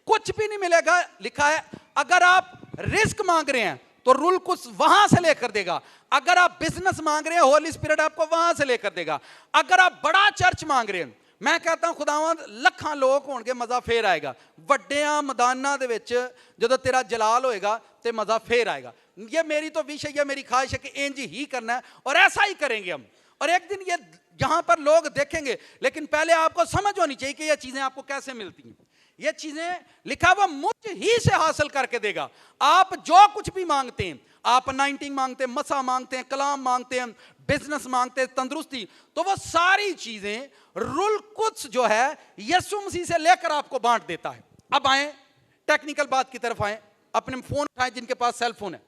Speaker 1: कुछ भी नहीं मिलेगा। लिखा है अगर आप रिस्क मांग रहे हैं तो रूल कुछ वहां से लेकर देगा। अगर आप बिजनेस मांग रहे हैं होली स्पिरिट आपको वहां से लेकर देगा। अगर आप बड़ा चर्च मांग रहे हैं, मैं कहता हूं खुदावंद ਲੱਖਾਂ ਲੋਕ ਹੋਣਗੇ ਮਜ਼ਾ ਫੇਰ ਆਏਗਾ। ਵੱਡਿਆਂ ਮੈਦਾਨਾਂ ਦੇ ਵਿੱਚ ਜਦੋਂ ਤੇਰਾ ਜਲਾਲ ਹੋਏਗਾ ਤੇ ਮਜ਼ਾ ਫੇਰ आएगा। ये मेरी तो विश है, ये मेरी ख्वाहिश है कि इंज ही करना है और ऐसा ही करेंगे हम। और एक दिन ये यहां पर लोग देखेंगे, लेकिन पहले आपको समझ होनी चाहिए कि ये चीजें आपको कैसे मिलती हैं। ये चीजें लिखा हुआ मुझ ही से हासिल करके देगा। आप जो कुछ भी मांगते हैं, आप अनाइंटिंग मांगते हैं, मसा मांगते हैं, कलाम मांगते हैं, बिजनेस मांगते हैं, तंदुरुस्ती, तो वो सारी चीजें रुल कुछ जो है यीशु मसीह से लेकर आपको बांट देता है। अब आए टेक्निकल बात की तरफ आए। अपने फोन उठाएं जिनके पास सेल फोन है,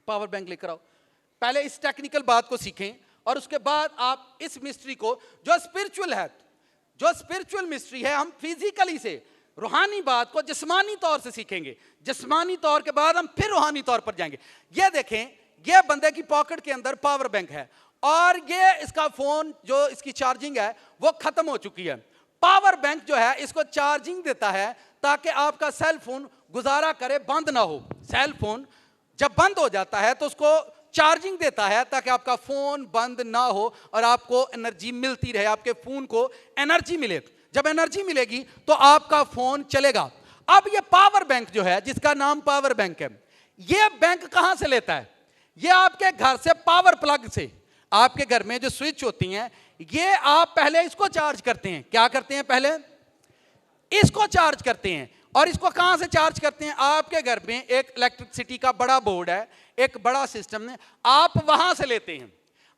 Speaker 1: पावर बैंक लेकर आओ। पहले इस टेक्निकल बात को सीखें और उसके बाद आप इस मिस्ट्री को जो स्पिरिचुअल है, जो स्पिरिचुअल मिस्ट्री है, हम फिजिकली से रूहानी बात को जिस्मानी तौर से सीखेंगे। जिस्मानी तौर के बाद हम फिर रूहानी तौर पर जाएंगे। ये देखें, ये बंदे की पॉकेट के अंदर पावर बैंक है और ये इसका फोन जो इसकी चार्जिंग है वो खत्म हो चुकी है। पावर बैंक जो है इसको चार्जिंग देता है ताकि आपका सेल फोन गुजारा करे, बंद ना हो। सेल फोन जब बंद हो जाता है तो उसको चार्जिंग देता है ताकि आपका फोन बंद ना हो और आपको एनर्जी मिलती रहे, आपके फोन को एनर्जी मिले। जब एनर्जी मिलेगी तो आपका फोन चलेगा। अब ये पावर बैंक जो है, जिसका नाम पावर बैंक है, ये बैंक कहां से लेता है? ये आपके घर से पावर प्लग से, आपके घर में जो स्विच होती हैं, ये आप पहले इसको चार्ज करते हैं। क्या करते हैं? पहले इसको चार्ज करते हैं। और इसको कहां से चार्ज करते हैं? आपके घर में एक इलेक्ट्रिसिटी का बड़ा बोर्ड है, एक बड़ा सिस्टम है, आप वहां से लेते हैं।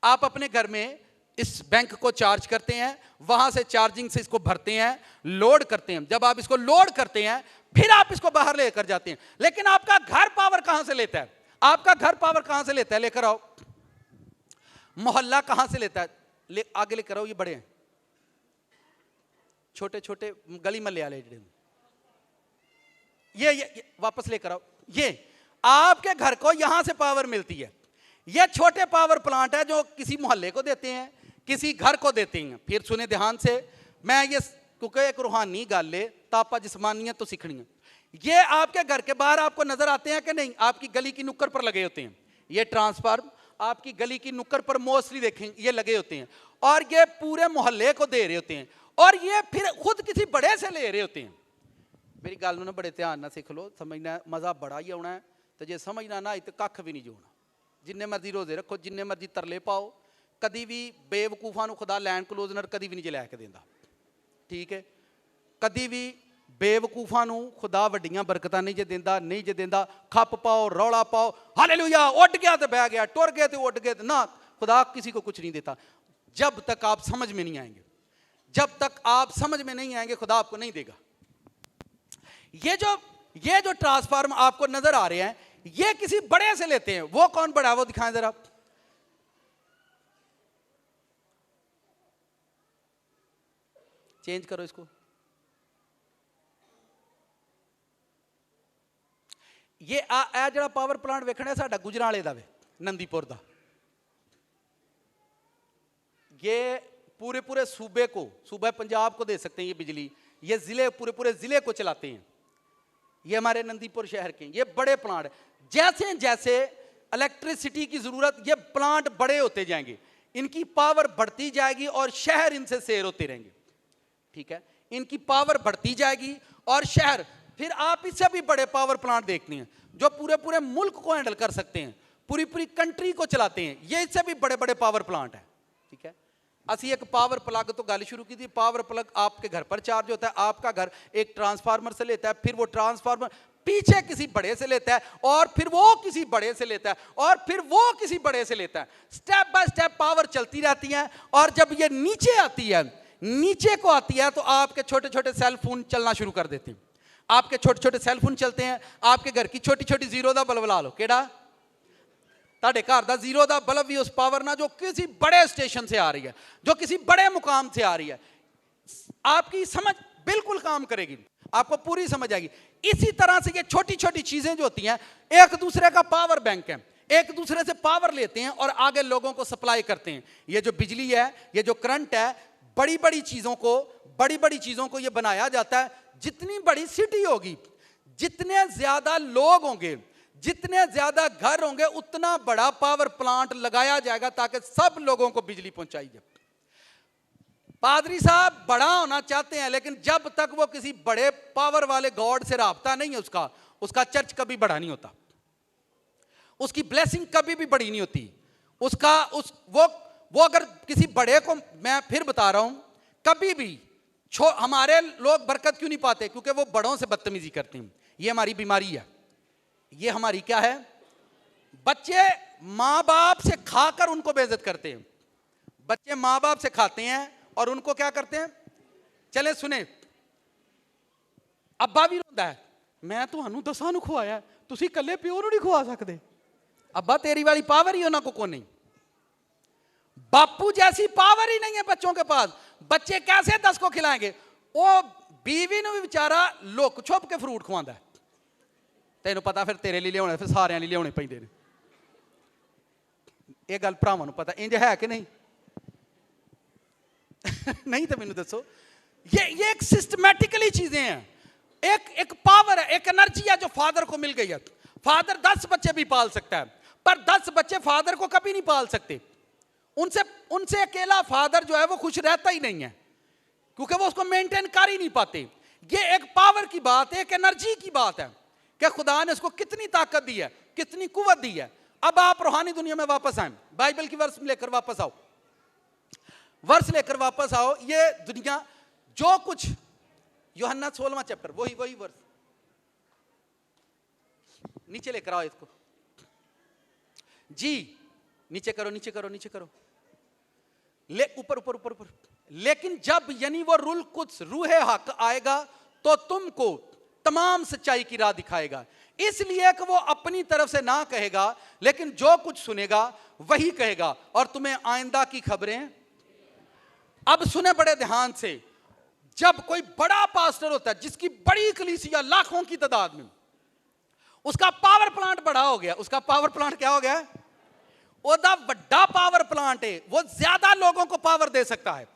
Speaker 1: आप अपने घर में इस बैंक को चार्ज करते हैं, वहां से चार्जिंग से इसको भरते हैं, लोड करते हैं। जब आप इसको लोड करते हैं फिर आप इसको बाहर लेकर जाते हैं। लेकिन आपका घर पावर कहां से लेता है? आपका घर पावर कहां से लेता है? लेकर आओ। मोहल्ला कहां से लेता है? आगे लेकर आओ। ये बड़े हैं, छोटे छोटे गली महल्ले वाले ये वापस लेकर आओ। ये आपके घर को यहां से पावर मिलती है। ये छोटे पावर प्लांट है जो किसी मोहल्ले को देते हैं, किसी घर को देते हैं। फिर सुने ध्यान से, मैं ये क्योंकि एक रूहानी गल है, तापा जिस्मानियत तो सीखनी है। ये आपके घर के बाहर आपको नजर आते हैं कि नहीं? आपकी गली की नुक्कड़ पर लगे होते हैं। ये ट्रांसफार्म आपकी गली की नुक्कड़ पर मोस्टली देखेंगे ये लगे होते हैं और ये पूरे मोहल्ले को दे रहे होते हैं और ये फिर खुद किसी बड़े से ले रहे होते हैं। मेरी गल ना बड़े ध्यान ना सीख लो, समझना मजा बड़ा ही आना है। तो जे समझना ना तो कख भी नहीं जोना। जिन्ने मर्जी रोजे रखो, जिन्ने मर्जी तरले पाओ, कभी भी बेवकूफा खुदा लैंड क्लोजनर कभी भी नहीं लैके देंदा। ठीक है, कभी भी बेवकूफा खुदा वड्डियां बरकतां नहीं जे देंदा, नहीं जे देंदा। खप पाओ, रौला पाओ, हालेलुया, उड़ गया तो बह गया, टुर गए तो उड़ गए, ना, खुदा किसी को कुछ नहीं देता। जब तक आप समझ में नहीं आएंगे, जब तक आप समझ में नहीं आएंगे खुदा आपको नहीं देगा। ये जो ट्रांसफार्म आपको नजर आ रहे हैं, ये किसी बड़े से लेते हैं। वो कौन बड़ा है वो दिखाएं जरा। चेंज करो इसको। ये आ जड़ा पावर प्लांट वेखना साडा गुजराले दा वे, नंदीपुर दा। ये पूरे पूरे सूबे को, सूबे पंजाब को दे सकते हैं ये बिजली। ये जिले पूरे जिले को चलाते हैं। ये हमारे नंदीपुर शहर के ये बड़े प्लांट। जैसे जैसे इलेक्ट्रिसिटी की जरूरत, ये प्लांट बड़े होते जाएंगे, इनकी पावर बढ़ती जाएगी और शहर इनसे शेयर होते रहेंगे। ठीक है, इनकी पावर बढ़ती जाएगी और शहर, फिर आप इससे भी बड़े पावर प्लांट देखते हैं जो पूरे मुल्क को हैंडल कर सकते हैं, पूरी कंट्री को चलाते हैं। ये इससे भी बड़े बड़े पावर प्लांट है। ठीक है, असी एक पावर प्लग तो गल शुरू की थी। पावर प्लग आपके घर पर चार्ज होता है, आपका घर एक ट्रांसफार्मर से लेता है, फिर वो ट्रांसफार्मर पीछे किसी बड़े से लेता है और फिर वो किसी बड़े से लेता है और फिर वो किसी बड़े से लेता है। स्टेप बाय स्टेप पावर चलती रहती है और जब ये नीचे आती है, नीचे को आती है, तो आपके छोटे छोटे सेल फोन चलना शुरू कर देते हैं। आपके छोटे छोटे सेल फोन चलते हैं। आपके घर की छोटी छोटी जीरो दा बल्ब ला लो, केड़ा ਤੁਹਾਡੇ ਘਰ ਦਾ ਜ਼ੀਰੋ ਦਾ ਬਲਬ ਵੀ ਉਸ ਪਾਵਰ ਨਾਲ जो किसी बड़े स्टेशन से आ रही है, जो किसी बड़े मुकाम से आ रही है, आपकी समझ बिल्कुल काम करेगी, आपको पूरी समझ आएगी। इसी तरह से ये छोटी छोटी चीजें जो होती हैं, एक दूसरे का पावर बैंक है, एक दूसरे से पावर लेते हैं और आगे लोगों को सप्लाई करते हैं। ये जो बिजली है, ये जो करंट है, बड़ी बड़ी चीजों को ये बनाया जाता है। जितनी बड़ी सिटी होगी, जितने ज्यादा लोग होंगे, जितने ज्यादा घर होंगे, उतना बड़ा पावर प्लांट लगाया जाएगा ताकि सब लोगों को बिजली पहुंचाई जाए। पादरी साहब बड़ा होना चाहते हैं, लेकिन जब तक वो किसी बड़े पावर वाले गॉड से राब्ता नहीं है उसका चर्च कभी बड़ा नहीं होता, उसकी ब्लेसिंग कभी भी बड़ी नहीं होती। वो अगर किसी बड़े को, मैं फिर बता रहा हूं, कभी भी हमारे लोग बरकत क्यों नहीं पाते? क्योंकि वो बड़ों से बदतमीजी करते हैं। ये हमारी बीमारी है, ये हमारी क्या है? बच्चे माँ बाप से खाकर उनको बेइज्जत करते हैं। बच्चे माँ बाप से खाते हैं और उनको क्या करते हैं? चले सुने, अब्बा भी रोंदा है, मैं ਤੁਹਾਨੂੰ ਦਸਾਂ ਨੂੰ ਖਵਾਇਆ, ਤੁਸੀਂ ਇਕੱਲੇ ਪਿਓ ਨੂੰ ਨਹੀਂ ਖਵਾ ਸਕਦੇ। अब्बा तेरी वाली पावर ही होना को नहीं, बापू जैसी पावर ही नहीं है बच्चों के पास। बच्चे कैसे 10 को खिलाएंगे? वो बीवी ਨੂੰ भी बेचारा लुक छुप के फ्रूट खवांदा है। ਤੈਨੂੰ ਪਤਾ ਫਿਰ ਤੇਰੇ ਲਈ ਲਿਆਉਣੇ, ਫਿਰ ਸਾਰਿਆਂ ਲਈ ਲਿਆਉਣੇ ਪੈਂਦੇ ਨੇ। ਇਹ ਗੱਲ ਭਰਾਵਾਂ ਨੂੰ ਪਤਾ, ਇੰਜ ਹੈ ਕਿ नहीं? नहीं तो मैंने दसो। ये एक सिस्टमैटिकली चीजें हैं, एक पावर है, एक एनर्जी है जो फादर को मिल गई है। फादर 10 बच्चे भी पाल सकता है, पर 10 बच्चे फादर को कभी नहीं पाल सकते। उनसे अकेला फादर जो है वो खुश रहता ही नहीं है, क्योंकि वो उसको मेंटेन कर ही नहीं पाते। ये एक पावर की बात है, एक एनर्जी की बात है कि खुदा ने उसको कितनी ताकत दी है, कितनी कुव्वत दी है। अब आप रूहानी दुनिया में वापस आए, बाइबल की वर्ष लेकर वापस आओ, वर्ष लेकर वापस आओ। ये दुनिया जो कुछ, यूहन्ना 16वां चैप्टर, वही वर्ष, नीचे लेकर आओ इसको जी, नीचे करो, ऊपर। लेकिन जब यानी वो रूल कुछ रूहे हक आएगा तो तुमको तमाम सच्चाई की राह दिखाएगा। इसलिए कि वो अपनी तरफ से ना कहेगा, लेकिन जो कुछ सुनेगा वही कहेगा और तुम्हें आइंदा की खबरें। अब सुने बड़े ध्यान से, जब कोई बड़ा पास्टर होता है जिसकी बड़ी कलीसिया लाखों की तादाद में, उसका पावर प्लांट बड़ा हो गया। उसका पावर प्लांट क्या हो गया? ओदा बड़ा पावर प्लांट है, वो ज्यादा लोगों को पावर दे सकता है,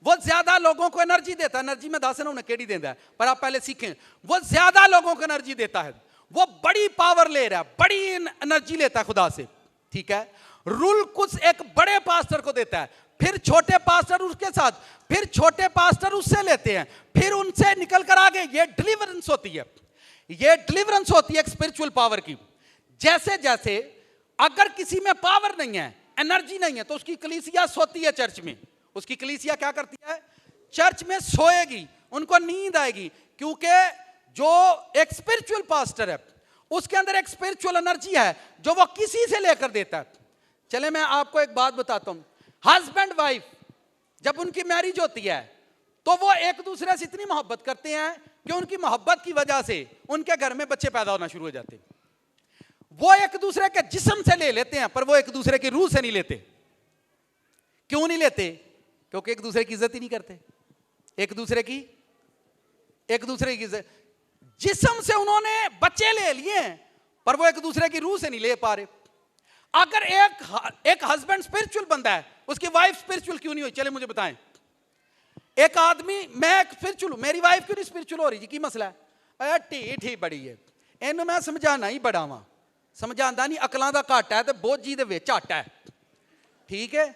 Speaker 1: वो ज्यादा लोगों को एनर्जी देता है। एनर्जी में दस उन्हें केड़ी देता है, पर आप पहले सीखें। वो ज्यादा लोगों को एनर्जी देता है, वो बड़ी पावर ले रहा है, बड़ी एनर्जी लेता है खुदा से, ठीक है। रूल कुछ एक बड़े पास्टर को देता है, फिर छोटे पास्टर उसके साथ, फिर छोटे पास्टर उससे लेते हैं, फिर उनसे निकल कर आगे। ये डिलीवरेंस होती है, ये डिलीवरेंस होती है एक स्पिरिचुअल पावर की। जैसे जैसे अगर किसी में पावर नहीं है, एनर्जी नहीं है, तो उसकी कलीसिया सोती है चर्च में। उसकी कलीसिया क्या करती है? चर्च में सोएगी, उनको नींद आएगी, क्योंकि जो एक स्पिरिचुअल पास्टर है उसके अंदर एक स्पिरिचुअल एनर्जी है जो वो किसी से लेकर देता है। चले मैं आपको एक बात बताता हूं, हस्बैंड वाइफ जब उनकी मैरिज होती है तो वो एक दूसरे से इतनी मोहब्बत करते हैं कि उनकी मोहब्बत की वजह से उनके घर में बच्चे पैदा होना शुरू हो जाते हैं। वो एक दूसरे के जिस्म से ले लेते हैं, पर वो एक दूसरे की रूह से नहीं लेते। क्यों नहीं लेते? क्योंकि एक दूसरे की इज्जत ही नहीं करते। एक दूसरे की इज्जत, जिस्म से उन्होंने बच्चे ले लिए, पर वो एक दूसरे की रूह से नहीं ले पा रहे। अगर एक हस्बैंड स्पिरिचुअल बंदा है, उसकी वाइफ स्पिरिचुअल क्यों नहीं हुई? चले मुझे बताएं। एक आदमी, मैं स्पिरिचुअल हूं, मेरी वाइफ क्यों नहीं स्पिरिचुअल हो रही जी? की मसला है? ढी बड़ी है, इन्हू मैं समझाना ही बड़ा वा, समझाता नहीं। अकलां दा घट है तो बोझी दे विच झट है, ठीक है।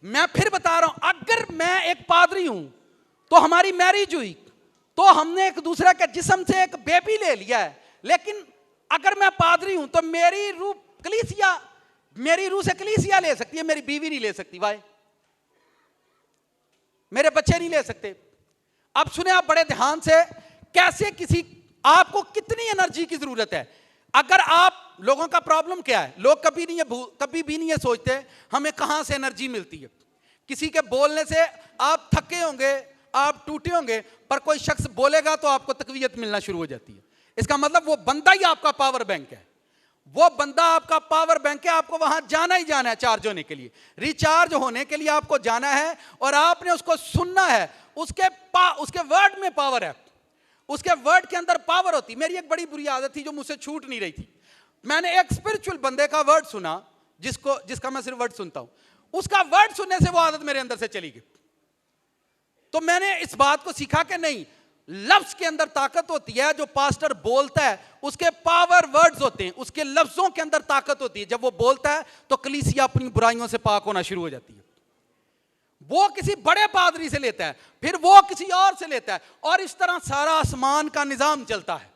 Speaker 1: मैं फिर बता रहा हूं, अगर मैं एक पादरी हूं तो हमारी मैरिज हुई तो हमने एक दूसरे के जिस्म से एक बेबी ले लिया है, लेकिन अगर मैं पादरी हूं तो मेरी रूह से कलीसिया ले सकती है, मेरी बीवी नहीं ले सकती। भाई मेरे बच्चे नहीं ले सकते। अब सुने आप बड़े ध्यान से, कैसे आपको कितनी एनर्जी की जरूरत है। अगर आप लोगों का प्रॉब्लम क्या है, लोग कभी भी नहीं ये सोचते हमें कहां से एनर्जी मिलती है। किसी के बोलने से आप थके होंगे, आप टूटे होंगे, पर कोई शख्स बोलेगा तो आपको तकवीयत मिलना शुरू हो जाती है। इसका मतलब वो बंदा ही आपका पावर बैंक है, वो बंदा आपका पावर बैंक है, आपको वहां जाना ही जाना है चार्ज होने के लिए, रिचार्ज होने के लिए आपको जाना है और आपने उसको सुनना है। उसके वर्ड में पावर है, उसके वर्ड के अंदर पावर होती। मेरी एक बड़ी बुरी आदत थी जो मुझसे छूट नहीं रही थी। मैंने एक स्पिरिचुअल बंदे का वर्ड सुना, जिसका मैं सिर्फ वर्ड सुनता हूं, उसका वर्ड सुनने से वो आदत मेरे अंदर से चली गई। तो मैंने इस बात को सीखा कि नहीं, लफ्ज के अंदर ताकत होती है। जो पास्टर बोलता है उसके पावर वर्ड्स होते हैं, उसके लफ्जों के अंदर ताकत होती है। जब वो बोलता है तो कलीसिया अपनी बुराइयों से पाक होना शुरू हो जाती है। वो किसी बड़े पादरी से लेता है, फिर वो किसी और से लेता है, और इस तरह सारा आसमान का निजाम चलता है।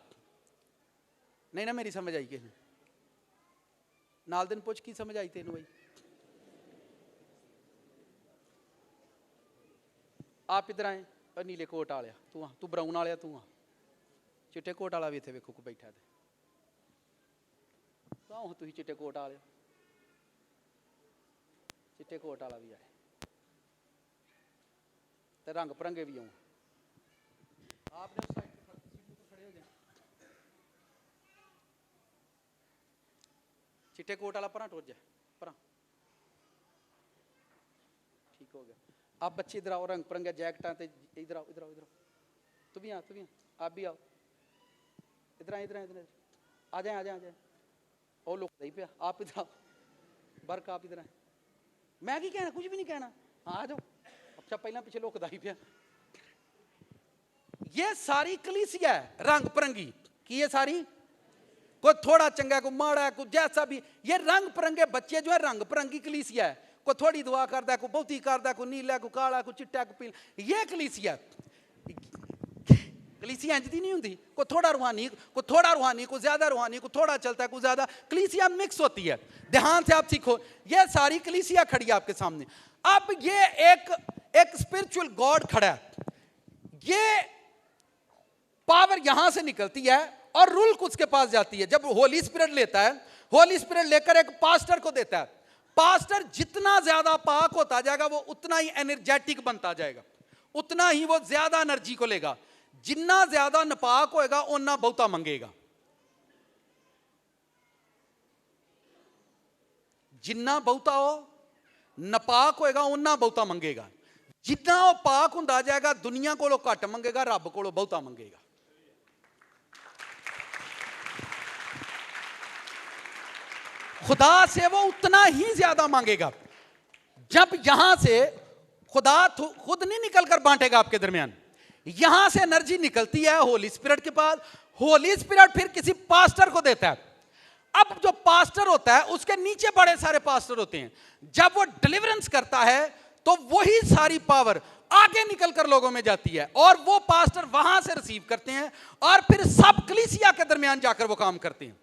Speaker 1: नहीं ना, मेरी समझ आई कि नाल दिन पूछ की समझ आई तेन भाई? आप इधर आए, नीले कोट वाले तू ब्राउन वाले तू आ, चिट्टे कोट वाला भी इतने वेखो को बैठा तू चिट्टे कोट वाले, चिट्टे कोट वाला भी आए ते रंग भरंगे भी आऊं। आपने उस साइड पर खड़े हो जाए, चिट्टे कोट वाला परा टुर जाए परा, ठीक हो गया। आप बच्चे इधर आओ, रंग बिरंगे जैकटा, इधर आओ, इधर आओ, इधर आओ, तू भी आ, आप भी आओ, इधर आए, इधर आए, इधर आ जाए, आ जाए, आ जाए। और लोग नहीं पे, आप इधर आओ, बर्क आप इधर आए। मैं क्या कहना, कुछ भी नहीं कहना, हाँ आ जाओ। अच्छा पहला पीछे लोग दाई पे। ये सारी कलीसिया है रंग बिरंगी की, ये सारी, कोई थोड़ा चंगा, कोई माड़ा है, कोई जैसा भी, ये रंग बिरंगे बच्चे जो है, रंग बिरंगी कलीसिया है। कोई थोड़ी दुआ करता है, कोई बहुती करता है, कोई नीला, कोई काला, कोई चिट्टा, कोई पीला, ये कलीसिया। कलीसिया इंजदी नहीं होती, कोई थोड़ा रूहानी, कोई थोड़ा रूहानी, कोई ज्यादा रूहानी, कोई थोड़ा चलता है, कोई ज्यादा। कलीसिया मिक्स होती है। ध्यान से आप सीखो, ये सारी कलीसिया खड़ी है आपके सामने। अब ये एक स्पिरिचुअल गॉड खड़ा है, ये पावर यहां से निकलती है और रूल उसके पास जाती है। जब होली स्पिरिट लेता है, होली स्पिरिट लेकर एक पास्टर को देता है। पास्टर जितना ज्यादा पाक होता जाएगा वो उतना ही एनर्जेटिक बनता जाएगा, उतना ही वो ज्यादा एनर्जी को लेगा। जितना ज्यादा नापाक होएगा उतना बहुता मंगेगा, जितना बहुता हो नापाक होएगा उतना बहुता मंगेगा। जितना वो पाक हुंदा जाएगा दुनिया को घट मंगेगा, रब को बहुता मंगेगा। खुदा से वो उतना ही ज्यादा मांगेगा। जब यहां से खुदा खुद नहीं निकलकर बांटेगा आपके दरमियान, यहां से एनर्जी निकलती है होली स्पिरिट के पास, होली स्पिरिट फिर किसी पास्टर को देता है। अब जो पास्टर होता है उसके नीचे बड़े सारे पास्टर होते हैं। जब वो डिलीवरेंस करता है तो वही सारी पावर आगे निकलकर लोगों में जाती है और वो पास्टर वहां से रिसीव करते हैं और फिर सब कलीसिया के दरमियान जाकर वो काम करते हैं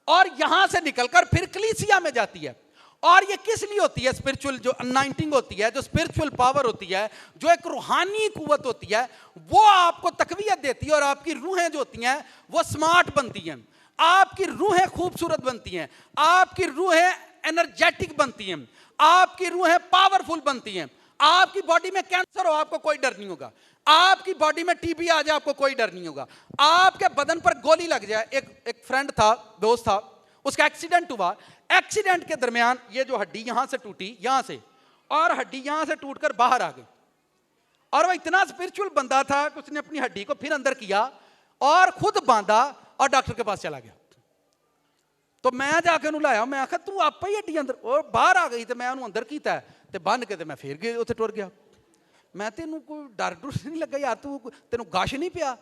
Speaker 1: और यहां से निकलकर फिर कलीसिया में जाती है। और ये किस लिए होती है? स्पिरिचुअल जो अनाइंटिंग होती है, जो स्पिरिचुअल पावर होती है, जो एक रूहानी कुव्वत होती है, वो आपको तकवीयत देती है और आपकी रूहें जो होती हैं वो स्मार्ट बनती हैं, आपकी रूहें खूबसूरत बनती हैं, आपकी रूहें एनर्जेटिक बनती हैं, आपकी रूहें पावरफुल बनती हैं। आपकी बॉडी में कैंसर हो आपको कोई डर नहीं होगा, आपकी बॉडी में टीबी आ जाए आपको कोई डर नहीं होगा, आपके बदन पर गोली लग जाए। एक फ्रेंड था, दोस्त था, उसका एक्सीडेंट हुआ। एक्सीडेंट के दरमियान ये जो हड्डी यहां से टूटी, यहां से, और हड्डी यहां से टूटकर बाहर आ गई। और वो इतना स्पिरिचुअल बंदा था कि उसने अपनी हड्डी को फिर अंदर किया और खुद बांधा और डॉक्टर के पास चला गया। तो मैं जाके उन्हें लाया, मैं आखा तू आप ही हड्डी अंदर, और बाहर आ गई। तो मैं उन्होंने अंदर किया ते बन के मैं फिर गए उत्थे टुर गया। मैं तेन कोई डर डुर नहीं लगा यार, तू तेन गश नहीं पिया?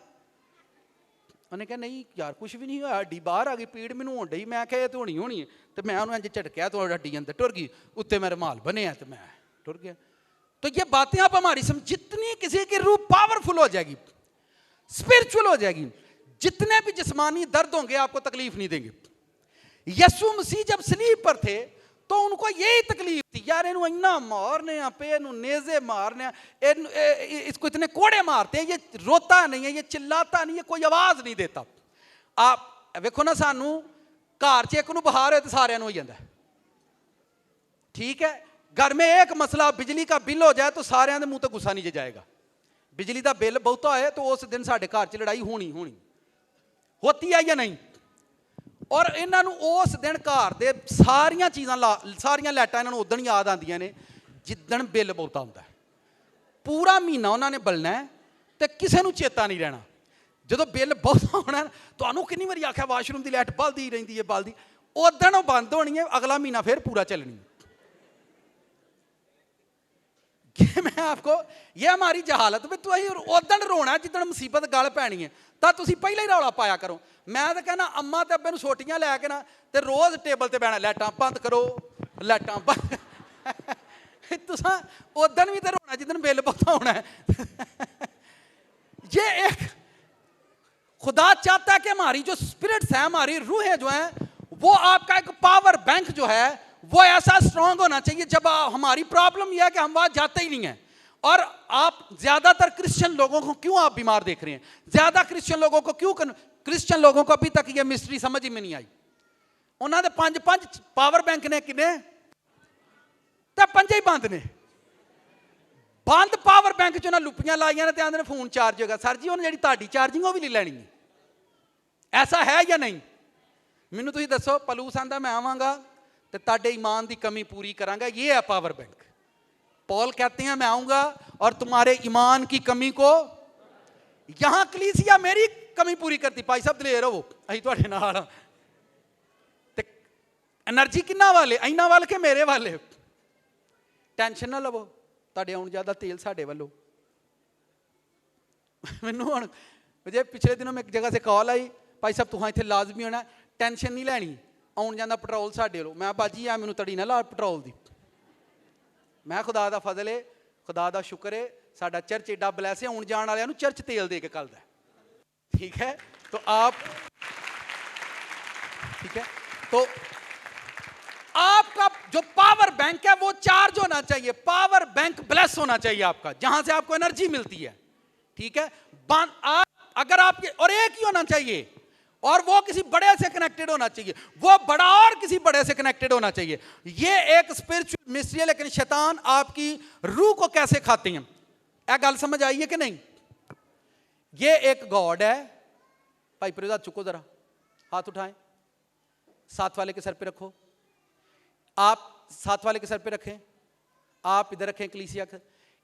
Speaker 1: उन्हें कहा नहीं यार कुछ भी नहीं हुआ, हड्डी बाहर आ गई, पीड़ मैनू होन डई। मैं क्या तो होनी होनी है। तो मैं उन्होंने झटकिया तो हड्डी अंदर टुर गई, उत्ते मेरे रुमाल बने तो मैं टुर गया। तो ये बातें आप हमारी समझ, जितनी किसी की रूह पावरफुल हो जाएगी, स्पिरिचुअल हो जाएगी, जितने भी जिस्मानी दर्द होंगे आपको तकलीफ नहीं देंगे। यीशु मसीह जब सलीब पर थे तो उनको यही तकलीफ थी, यार इन्हों इन्ना मारने पे, इन्हों नेजे मारने, इसको इतने कोड़े मारते हैं, ये रोता नहीं है, ये चिल्लाता नहीं है, कोई आवाज नहीं देता। आप देखो ना, सानू घर च एक नूं बुखार हो तो सारे हो जाता है, ठीक है। घर में एक मसला बिजली का बिल हो जाए तो सारे के मुंह तो गुस्सा नहीं जाएगा। बिजली का बिल बहुता है तो उस दिन साढ़े घर च लड़ाई होनी होती है या नहीं? ਔਰ ਇਹਨਾਂ ਨੂੰ ਉਸ ਦਿਨ ਘਰ ਦੇ ਸਾਰੀਆਂ ਚੀਜ਼ਾਂ ਸਾਰੀਆਂ ਲਾਈਟਾਂ ਇਹਨਾਂ ਨੂੰ ਉਦੋਂ ਯਾਦ ਆਉਂਦੀਆਂ ਨੇ ਜਿੱਦਣ ਬਿੱਲ ਬਹੁਤਾ ਹੁੰਦਾ। ਪੂਰਾ ਮਹੀਨਾ ਉਹਨਾਂ ਨੇ ਬਲਣਾ ਤੇ ਕਿਸੇ ਨੂੰ ਚੇਤਾ ਨਹੀਂ ਰਹਿਣਾ। ਜਦੋਂ ਬਿੱਲ ਬਹੁਤਾ ਹੋਣਾ, ਤੁਹਾਨੂੰ ਕਿੰਨੀ ਵਾਰੀ ਆਖਿਆ ਵਾਸ਼ਰੂਮ ਦੀ ਲਾਈਟ ਬਲਦੀ ਰਹਿੰਦੀ ਹੈ ਬਲਦੀ, ਉਦੋਂ ਉਹ ਬੰਦ ਹੋਣੀ ਹੈ, ਅਗਲਾ ਮਹੀਨਾ ਫਿਰ पूरा चलनी है। मैं आपको ये हमारी जहालत भी तुम उदण रोना जिदण मुसीबत गल पैनी है तो तुम पहले ही रौला पाया करो। मैं तो कहना अम्मा तो अब्बे नूं सोटियां लैके ना तो रोज़ टेबल ते बैठना, लाइटां बंद करो, लाइटां बंद तुसां उदण भी तो रोना जिदण बिल बहुता होना है। ये एक खुदा चाहता है कि हमारी जो स्पिरिट्स हैं, हमारी रूहें जो हैं, वो आपका एक पावर बैंक जो है वो ऐसा स्ट्रांग होना चाहिए। जब हमारी प्रॉब्लम यह है कि हम वहाँ जाते ही नहीं हैं। और आप ज़्यादातर क्रिश्चियन लोगों को क्यों आप बीमार देख रहे हैं? ज़्यादा क्रिश्चियन लोगों को क्यों? क्रिश्चियन लोगों को अभी तक ये मिस्ट्री समझ ही में नहीं आई। उन्होंने 5 पावर बैंक ने किने तो 5 ही बंद ने। बंद पावर बैंक चो ना लुपियां लाइया ने तो आंदे फोन चार्ज होगा। सर जी उन्हें जी ताड़ी चार्जिंग वो भी ले लेनी है। ऐसा है या नहीं? मैनू तुसीं दसो। पलूस आंदा मैं आवांगा तो ताड़े ईमान की कमी पूरी करांगा। ये है पावर बैंक। पॉल कहते हैं मैं आऊंगा और तुम्हारे ईमान की कमी को, यहां कलीसिया मेरी कमी पूरी करती। भाई साहब दलेर हो, असीं तुहाडे नाल हां। ते एनर्जी किन्ना वाले, इन्हां वाल के मेरे वाले? टेंशन ना लवो, तुहाडे आउण जादा तेल साडे वल्लों। मैनू हुण जे पिछले दिनों मैं एक जगह से कॉल आई, भाई साहब तुहां इत्थे लाजमी होना, टेंशन नहीं लैनी, आउण जांदा पेट्रोल साडे लो। मैं बाजी आ मैनू तड़ी ना ला पेट्रोल दी। मैं खुदा दा फजल है, खुदा दा शुक्र है, साडा चर्च एडा ब्लैस है, आउण जाण वालियां नूं चर्च तेल दे के घल्लदा। ठीक है, तो आप ठीक है, तो आपका जो पावर बैंक है वो चार्ज होना चाहिए। पावर बैंक ब्लेस होना चाहिए आपका, जहां से आपको एनर्जी मिलती है। ठीक है, अगर आपके और एक ही होना चाहिए, और वो किसी बड़े से कनेक्टेड होना चाहिए, वो बड़ा और किसी बड़े से कनेक्टेड होना चाहिए। ये एक स्पिरिचुअल मिस्ट्री है। लेकिन शैतान आपकी रूह को कैसे खाते हैं, यह गल समझ आई है कि नहीं? ये एक गॉड है। भाई प्रिय चुको जरा, हाथ उठाएं, साथ वाले के सर पे रखो। आप साथ वाले के सर पे रखें, आप इधर रखें कलीसिया के।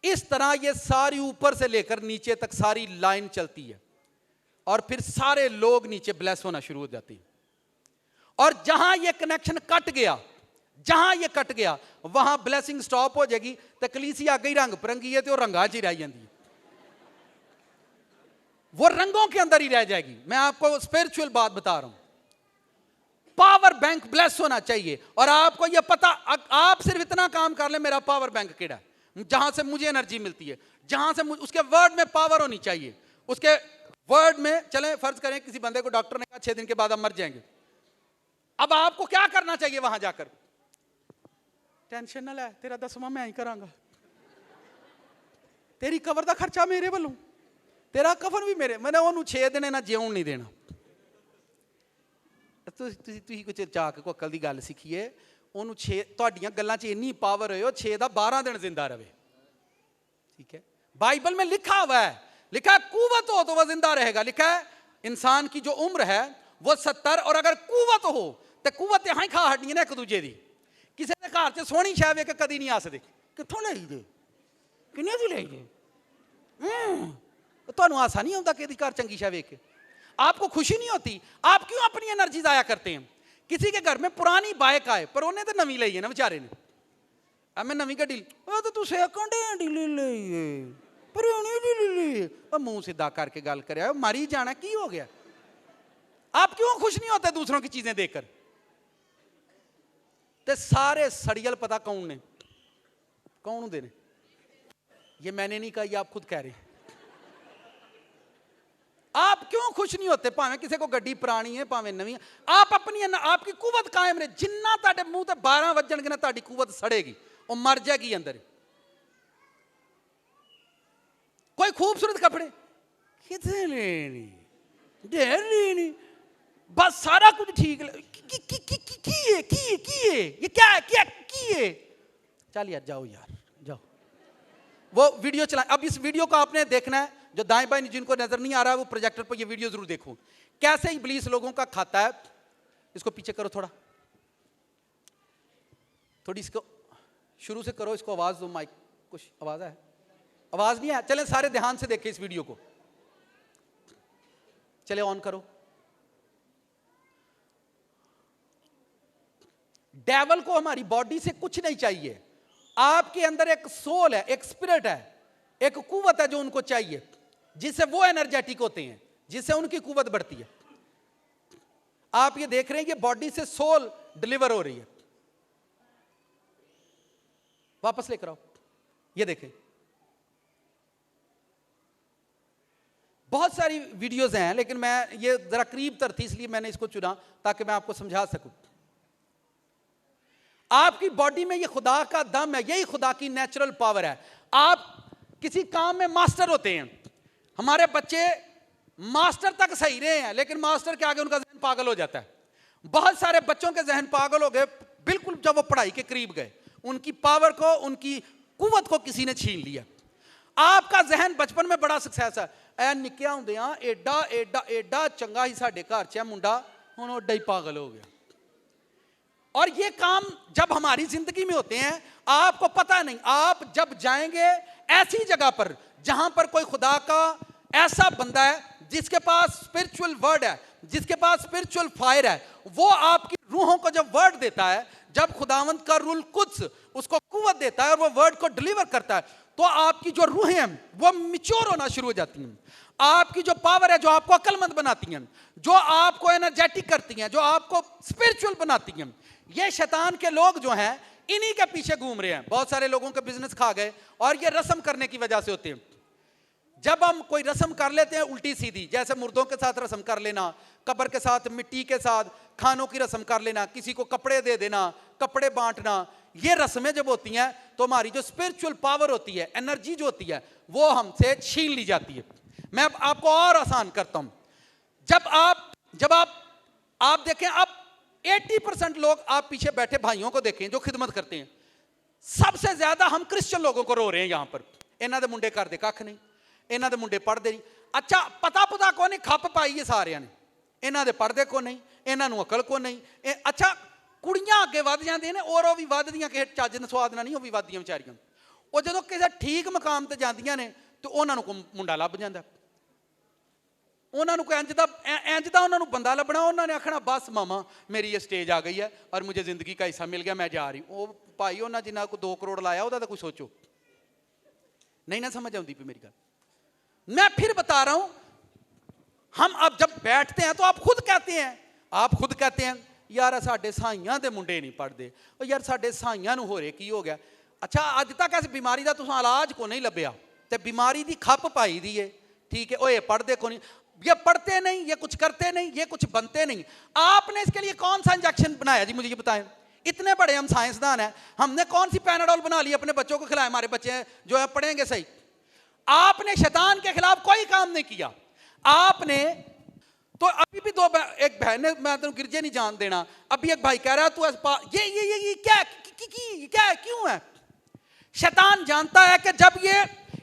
Speaker 1: इस तरह ये सारी ऊपर से लेकर नीचे तक सारी लाइन चलती है, और फिर सारे लोग नीचे ब्लेस होना शुरू हो जाते हैं। और जहां ये कनेक्शन कट गया, जहां ये कट गया, वहां ब्लेसिंग स्टॉप हो जाएगी। तो कलीसिया अगे ही रंग बिरंगी है, तो रंगा च ही रह जाती है, वो रंगों के अंदर ही रह जाएगी। मैं आपको स्पिरिचुअल बात बता रहा हूं। पावर बैंक ब्लेस होना चाहिए। और आपको यह पता, आप सिर्फ इतना काम कर ले, मेरा पावर बैंक केड़ा, जहां से मुझे एनर्जी मिलती है, जहां से उसके वर्ड में पावर होनी चाहिए। उसके वर्ड में चलें, फर्ज करें किसी बंदे को डॉक्टर ने कहा 6 दिन के बाद आप मर जाएंगे। अब आपको क्या करना चाहिए वहां जाकर? टेंशन ना ले, तेरा 10वां मैं ही करांगा, तेरी कबर का खर्चा मेरे वालों, तेरा कफन भी मेरे। मैंने उन्होंने 6 दिन ना जिउण नहीं देना। तुसीं कुछ जाके कोई अकल की गल सीखिए। उन्होंने 6 तुहाडीआं गल्लां च इन्नी पावर हो, 6 का 12 दिन जिंदा रहे। ठीक है, बाइबल में लिखा हुआ है, लिखा है कुव्वत हो तो वह जिंदा रहेगा। लिखा है इंसान की जो उम्र है वो 70, और अगर कुव्वत हो तो कुव्वत यहां ही खा हड्डियां ने एक दूजे दी। किसी के घर से सोहनी शै वेख के कदी नहीं हसदे, कित्थों लाई जे, किन्ने दी लाई जे, तुहानूं हासा नहीं आउंदा कि घर चंगी शै वेख के? आपको खुशी नहीं होती? आप क्यों अपनी एनर्जी जाया करते हैं? किसी के घर में पुरानी बाइक आए, पर उन्हें तो नवी ली है ना बेचारे ने। अब मैं नवी गड्डी, तो तू सेकंड ले ली, मुंह सीधा करके गल कर, मरी जाना की हो गया? आप क्यों खुश नहीं होते दूसरों की चीजें देखकर? ते सारे सड़ियल पता कौन ने, कौन होंगे ने? ये मैंने नहीं कहा, ये आप खुद कह रहे हैं। आप क्यों खुश नहीं होते? भावें किसी को गड्डी पुरानी है, भावें नवी है, आप अपनी आपकी कुव्वत कायम रहे। जिन्ना तुहाडे मुंह ते 12 वजणगे ना, तुहाडी कुव्वत सड़ेगी, वो मर जाएगी अंदर। कोई खूबसूरत कपड़े कितने लेनी, ढेर लेनी, बस सारा कुछ ठीक ये क्या है? चल यार जाओ, यार जाओ। वो वीडियो चला। अब इस वीडियो को आपने देखना है, जो दाएं बाएं जिनको नजर नहीं आ रहा है वो प्रोजेक्टर पर ये वीडियो जरूर देखो। कैसे इब्लीस लोगों का खाता है। इसको पीछे करो थोड़ा, थोड़ी इसको शुरू से करो, इसको आवाज दो, माइक कुछ आवाज है, आवाज नहीं है। चले सारे ध्यान से देखें इस वीडियो को, चले ऑन करो। डेविल को हमारी बॉडी से कुछ नहीं चाहिए, आपके अंदर एक सोल है, एक स्पिरिट है, एक कुव्वत है जो उनको चाहिए, जिससे वो एनर्जेटिक होते हैं, जिससे उनकी कुव्वत बढ़ती है। आप ये देख रहे हैं कि बॉडी से सोल डिलीवर हो रही है। वापस लेकर आओ, ये देखें, बहुत सारी वीडियोस हैं, लेकिन मैं ये जरा करीब तर थी इसलिए मैंने इसको चुना ताकि मैं आपको समझा सकूं। आपकी बॉडी में ये खुदा का दम है, यही खुदा की नेचुरल पावर है। आप किसी काम में मास्टर होते हैं, हमारे बच्चे मास्टर तक सही रहे हैं, लेकिन मास्टर के आगे उनका जहन पागल हो जाता है। बहुत सारे बच्चों के जहन पागल हो गए बिल्कुल जब वो पढ़ाई के करीब गए, उनकी पावर को, उनकी कुव्वत को किसी ने छीन लिया। आपका जहन बचपन में बड़ा सक्सेस है, ऐ निक्किया होंदियां एडा एडा एडा चंगा ही साडे घर च मुंडा, हुण ओडा ही पागल हो गया। और ये काम जब हमारी जिंदगी में होते हैं, आपको पता नहीं, आप जब जाएंगे ऐसी जगह पर जहां पर कोई खुदा का ऐसा बंदा है जिसके पास स्पिरिचुअल वर्ड है, जिसके पास स्पिरिचुअल फायर है, वो आपकी रूहों को जब वर्ड देता है, जब खुदावंत का रूल कुछ उसको कुव्वत देता है और वो वर्ड को डिलीवर करता है, तो आपकी जो रूहें हैं वो मैच्योर होना शुरू हो जाती हैं। आपकी जो पावर है, जो आपको अक्लमंद बनाती हैं, जो आपको एनर्जेटिक करती हैं, जो आपको स्पिरिचुअल बनाती हैं, ये शैतान के लोग जो हैं इन्हीं के पीछे घूम रहे हैं। बहुत सारे लोगों के बिजनेस खा गए और ये रस्म करने की वजह से होते हैं। जब हम कोई रस्म कर लेते हैं उल्टी सीधी, जैसे मुर्दों के साथ रस्म कर लेना, कब्र के साथ, मिट्टी के साथ खानों की रस्म कर लेना, किसी को कपड़े दे देना, कपड़े बांटना, ये रस्में जब होती हैं तो हमारी जो स्पिरिचुअल पावर होती है, एनर्जी जो होती है, वो हमसे छीन ली जाती है। मैं अब आपको और आसान करता हूं। जब आप देखें, अब 80% लोग आप पीछे बैठे भाइयों को देखें जो खिदमत करते हैं, सबसे ज्यादा हम क्रिश्चियन लोगों को रो रहे हैं। यहां पर इन्हां दे मुंडे करदे कख नहीं, इन्हां दे मुंडे पढ़दे नहीं। अच्छा, पता को नहीं, खप पाई है सारियां ने, इन्हां दे पढ़दे को नहीं, इन्हां नूं अकल को नहीं। अच्छा, कुड़ियां अगे वध जांदियां ने और भी वधदियां, किसी चज ने स्वाद ना नहीं, वो भी वधदियां विचारियां। वो जदों किसी ठीक मकाम ते जांदियां ने तो उन्हां नूं मुंडा लभ जांदा, उन्हां नूं इंज दा उन्हां नूं बंदा लभना, उन्हां ने आखना बस मामा मेरी ये स्टेज आ गई है और मुझे जिंदगी का हिस्सा मिल गया, मैं जा रही हूं। भाई उन्हां जिन्ना को 2 करोड़ लाया ਉਹਦਾ ਤਾਂ कुछ सोचो नहीं ना, समझ आउंदी पई मेरी गल। मैं फिर बता रहा हूं, हम अब जब बैठते हैं तो आप खुद कहते हैं यार साडे साइयां दे मुंडे नहीं पढ़दे, यार साडे साइयां नूं होरे की हो गया। अच्छा, अज तक इस बीमारी का तुसां इलाज को नहीं लभ्या ते बीमारी दी खप पाई दी है, ठीक है, ओए पढ़दे को नहीं, ये पढ़ते नहीं, ये कुछ करते नहीं, ये कुछ बनते नहीं। आपने इसके लिए कौन सा इंजेक्शन बनाया जी, मुझे ये बताएं। इतने बड़े हम साइंसदान हैं, हमने कौन सी पैनाडोल बना ली अपने बच्चों को खिलाए, हमारे बच्चे जो है पढ़ेंगे सही। आपने शैतान के खिलाफ कोई काम नहीं किया। आपने तो अभी भी एक बहन ने, मैं तेन गिरजे नहीं जान देना, अभी एक भाई कह रहा है तू ये क्या क्यों है। शैतान जानता है कि जब ये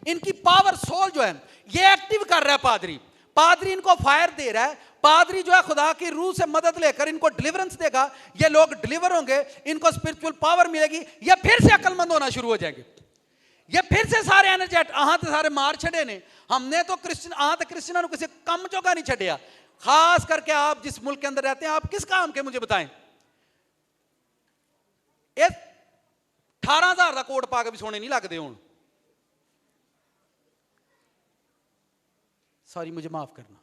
Speaker 1: इनकी पावर सोल जो है ये एक्टिव कर रहा है, पादरी इनको फायर दे रहा है, पादरी जो है खुदा की रूह से मदद लेकर इनको डिलीवरेंस देगा, ये लोग डिलीवर होंगे, इनको स्पिरिचुअल पावर मिलेगी, ये फिर से अकलमंद होना शुरू हो जाएंगे, ये फिर से सारे एनर्जेट अहां तो सारे मार छड़े ने। हमने तो क्रिश्चियन किसी कम जोगा नहीं छड़िया। खास करके आप जिस मुल्क के अंदर रहते हैं, आप किस काम के मुझे बताएं। 18,000 का कोट पा के भी सोने नहीं लगते हुण, सॉरी मुझे माफ करना।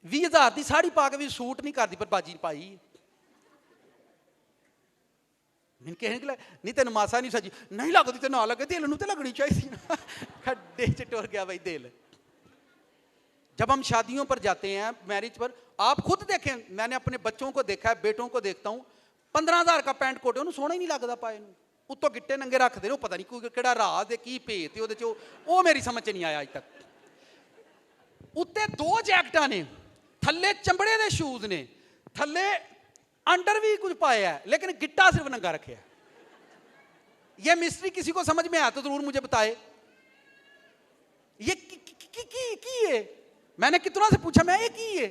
Speaker 1: 20,000 की साड़ी पा के भी सूट नहीं करती, पर बाजी पाई नहीं, तेन मासा नहीं सजी नहीं लगती तो ना लगे, दिल नूं ते लगनी चाहिए। खड्डे च टुर गया भाई दिल। जब हम शादियों पर जाते हैं, मैरिज पर, आप खुद देखें, मैंने अपने बच्चों को देखा है, बेटों को देखता हूं, 15,000 का पैंट कोट उन्होंने सोना ही नहीं लगता पाए नूं, उत्तों गिट्टे नंगे रखते हैं, पता नहीं कोई केड़ा राज है की भेत है वो मेरी समझ च नहीं आया अज तक। उत्ते 2 जैकटां ने, थल्ले चंबड़े दे शूज ने, थल्ले अंडर भी कुछ पाया है, लेकिन गिट्टा सिर्फ नंगा रखे है। ये मिस्ट्री किसी को समझ में आया तो जरूर मुझे बताए। ये की है? मैंने कितना से पूछा, मैं ये की है?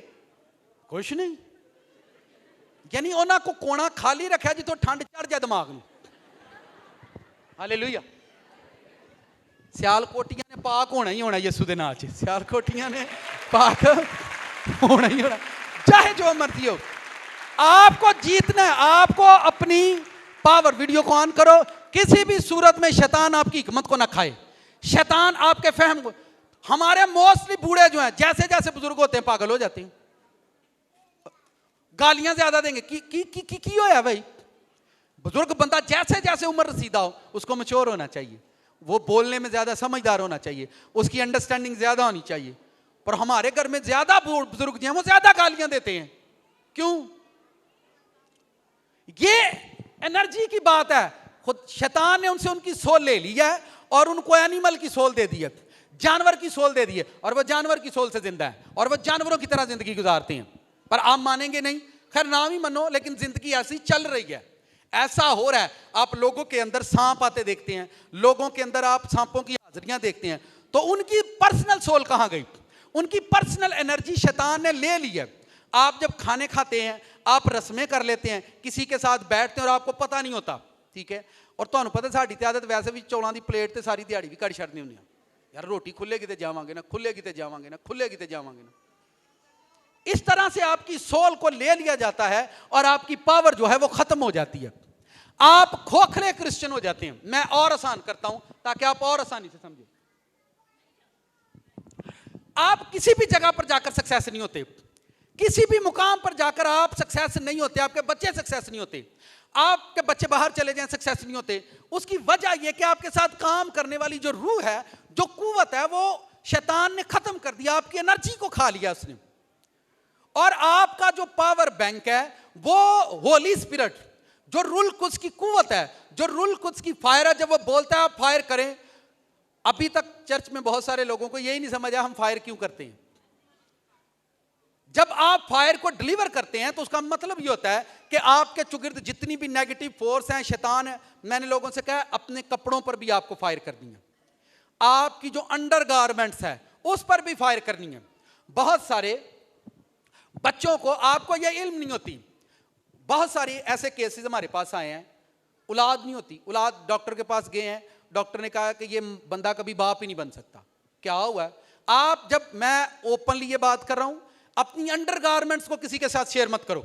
Speaker 1: कुछ नहीं, यानी ਉਹਨਾਂ को कोना खाली रखा जितों ठंड चढ़ जाए दिमाग में। हालेलुया। सियालकोटियां ने पाक होना ही होना यीशु के नाम से, सियालकोटियां ने पाक होना ही होना, चाहे जो मर्जी हो। आपको जीतना है, आपको अपनी पावर। वीडियो को ऑन करो। किसी भी सूरत में शैतान आपकी हिकमत को ना खाए, शैतान आपके फहम को। हमारे मोस्टली बूढ़े जो हैं, जैसे जैसे बुजुर्ग होते हैं पागल हो जाते हैं, गालियां ज्यादा देंगे। की होया भाई? बुजुर्ग बंदा जैसे जैसे उम्र रसीदा हो उसको मैच्योर होना चाहिए, वो बोलने में ज्यादा समझदार होना चाहिए, उसकी अंडरस्टैंडिंग ज्यादा होनी चाहिए। पर हमारे घर में ज्यादा बुजुर्ग जो हैं वो ज्यादा गालियां देते हैं। क्यों? ये एनर्जी की बात है। खुद शैतान ने उनसे उनकी सोल ले ली है और उनको एनिमल की सोल दे दी है, जानवर की सोल दे दी है, और वो जानवर की सोल से जिंदा है और वो जानवरों की तरह जिंदगी गुजारते हैं। पर आप मानेंगे नहीं, खैर नाम ही मानो, लेकिन जिंदगी ऐसी चल रही है। ऐसा हो रहा है, आप लोगों के अंदर सांप आते देखते हैं, लोगों के अंदर आप सांपों की हाजिरियां देखते हैं, तो उनकी पर्सनल सोल कहां गई? उनकी पर्सनल एनर्जी शैतान ने ले ली है। आप जब खाने खाते हैं, आप रस्में कर लेते हैं, किसी के साथ बैठते हैं और आपको पता नहीं होता, ठीक है। और तुहानू पता साडी ते आदत वैसे भी चौलों की प्लेट ते सारी दिहाड़ी भी कट छड्डनी हुंदी यार, रोटी खुलेगी ते जावांगे ना, खुलेगी ते जावांगे ना, खुलेगी ते जावांगे ना। इस तरह से आपकी सोल को ले लिया जाता है और आपकी पावर जो है वो खत्म हो जाती है। आप खोखले क्रिश्चियन हो जाते हैं। मैं और आसान करता हूं ताकि आप और आसानी से समझें। आप किसी भी जगह पर जाकर सक्सेस नहीं होते, किसी भी मुकाम पर जाकर आप सक्सेस नहीं होते, आपके बच्चे सक्सेस नहीं होते, आपके बच्चे बाहर चले जाएं सक्सेस नहीं होते। उसकी वजह यह कि आपके साथ काम करने वाली जो रूह है, जो कुव्वत है, वो शैतान ने खत्म कर दिया, आपकी एनर्जी को खा लिया उसने। और आपका जो पावर बैंक है वो होली स्पिरिट, जो रूल कुछ की कुव्वत है, जो रूल कुछ की फायर है, जब वो बोलता है आप फायर करें। अभी तक चर्च में बहुत सारे लोगों को यही नहीं समझा हम फायर क्यों करते हैं। जब आप फायर को डिलीवर करते हैं तो उसका मतलब ये होता है कि आपके चुगिर्द जितनी भी नेगेटिव फोर्स हैं, शैतान है, मैंने लोगों से कहा अपने कपड़ों पर भी आपको फायर करनी है, आपकी जो अंडर गारमेंट्स है उस पर भी फायर करनी है। बहुत सारे बच्चों को आपको यह इल्म नहीं होती। बहुत सारी ऐसे केसेस हमारे पास आए हैं, औलाद नहीं होती, औलाद डॉक्टर के पास गए हैं, डॉक्टर ने कहा कि ये बंदा कभी बाप ही नहीं बन सकता। क्या हुआ है? आप, जब मैं ओपनली ये बात कर रहा हूं, अपनी अंडरगारमेंट्स को किसी के साथ शेयर मत करो।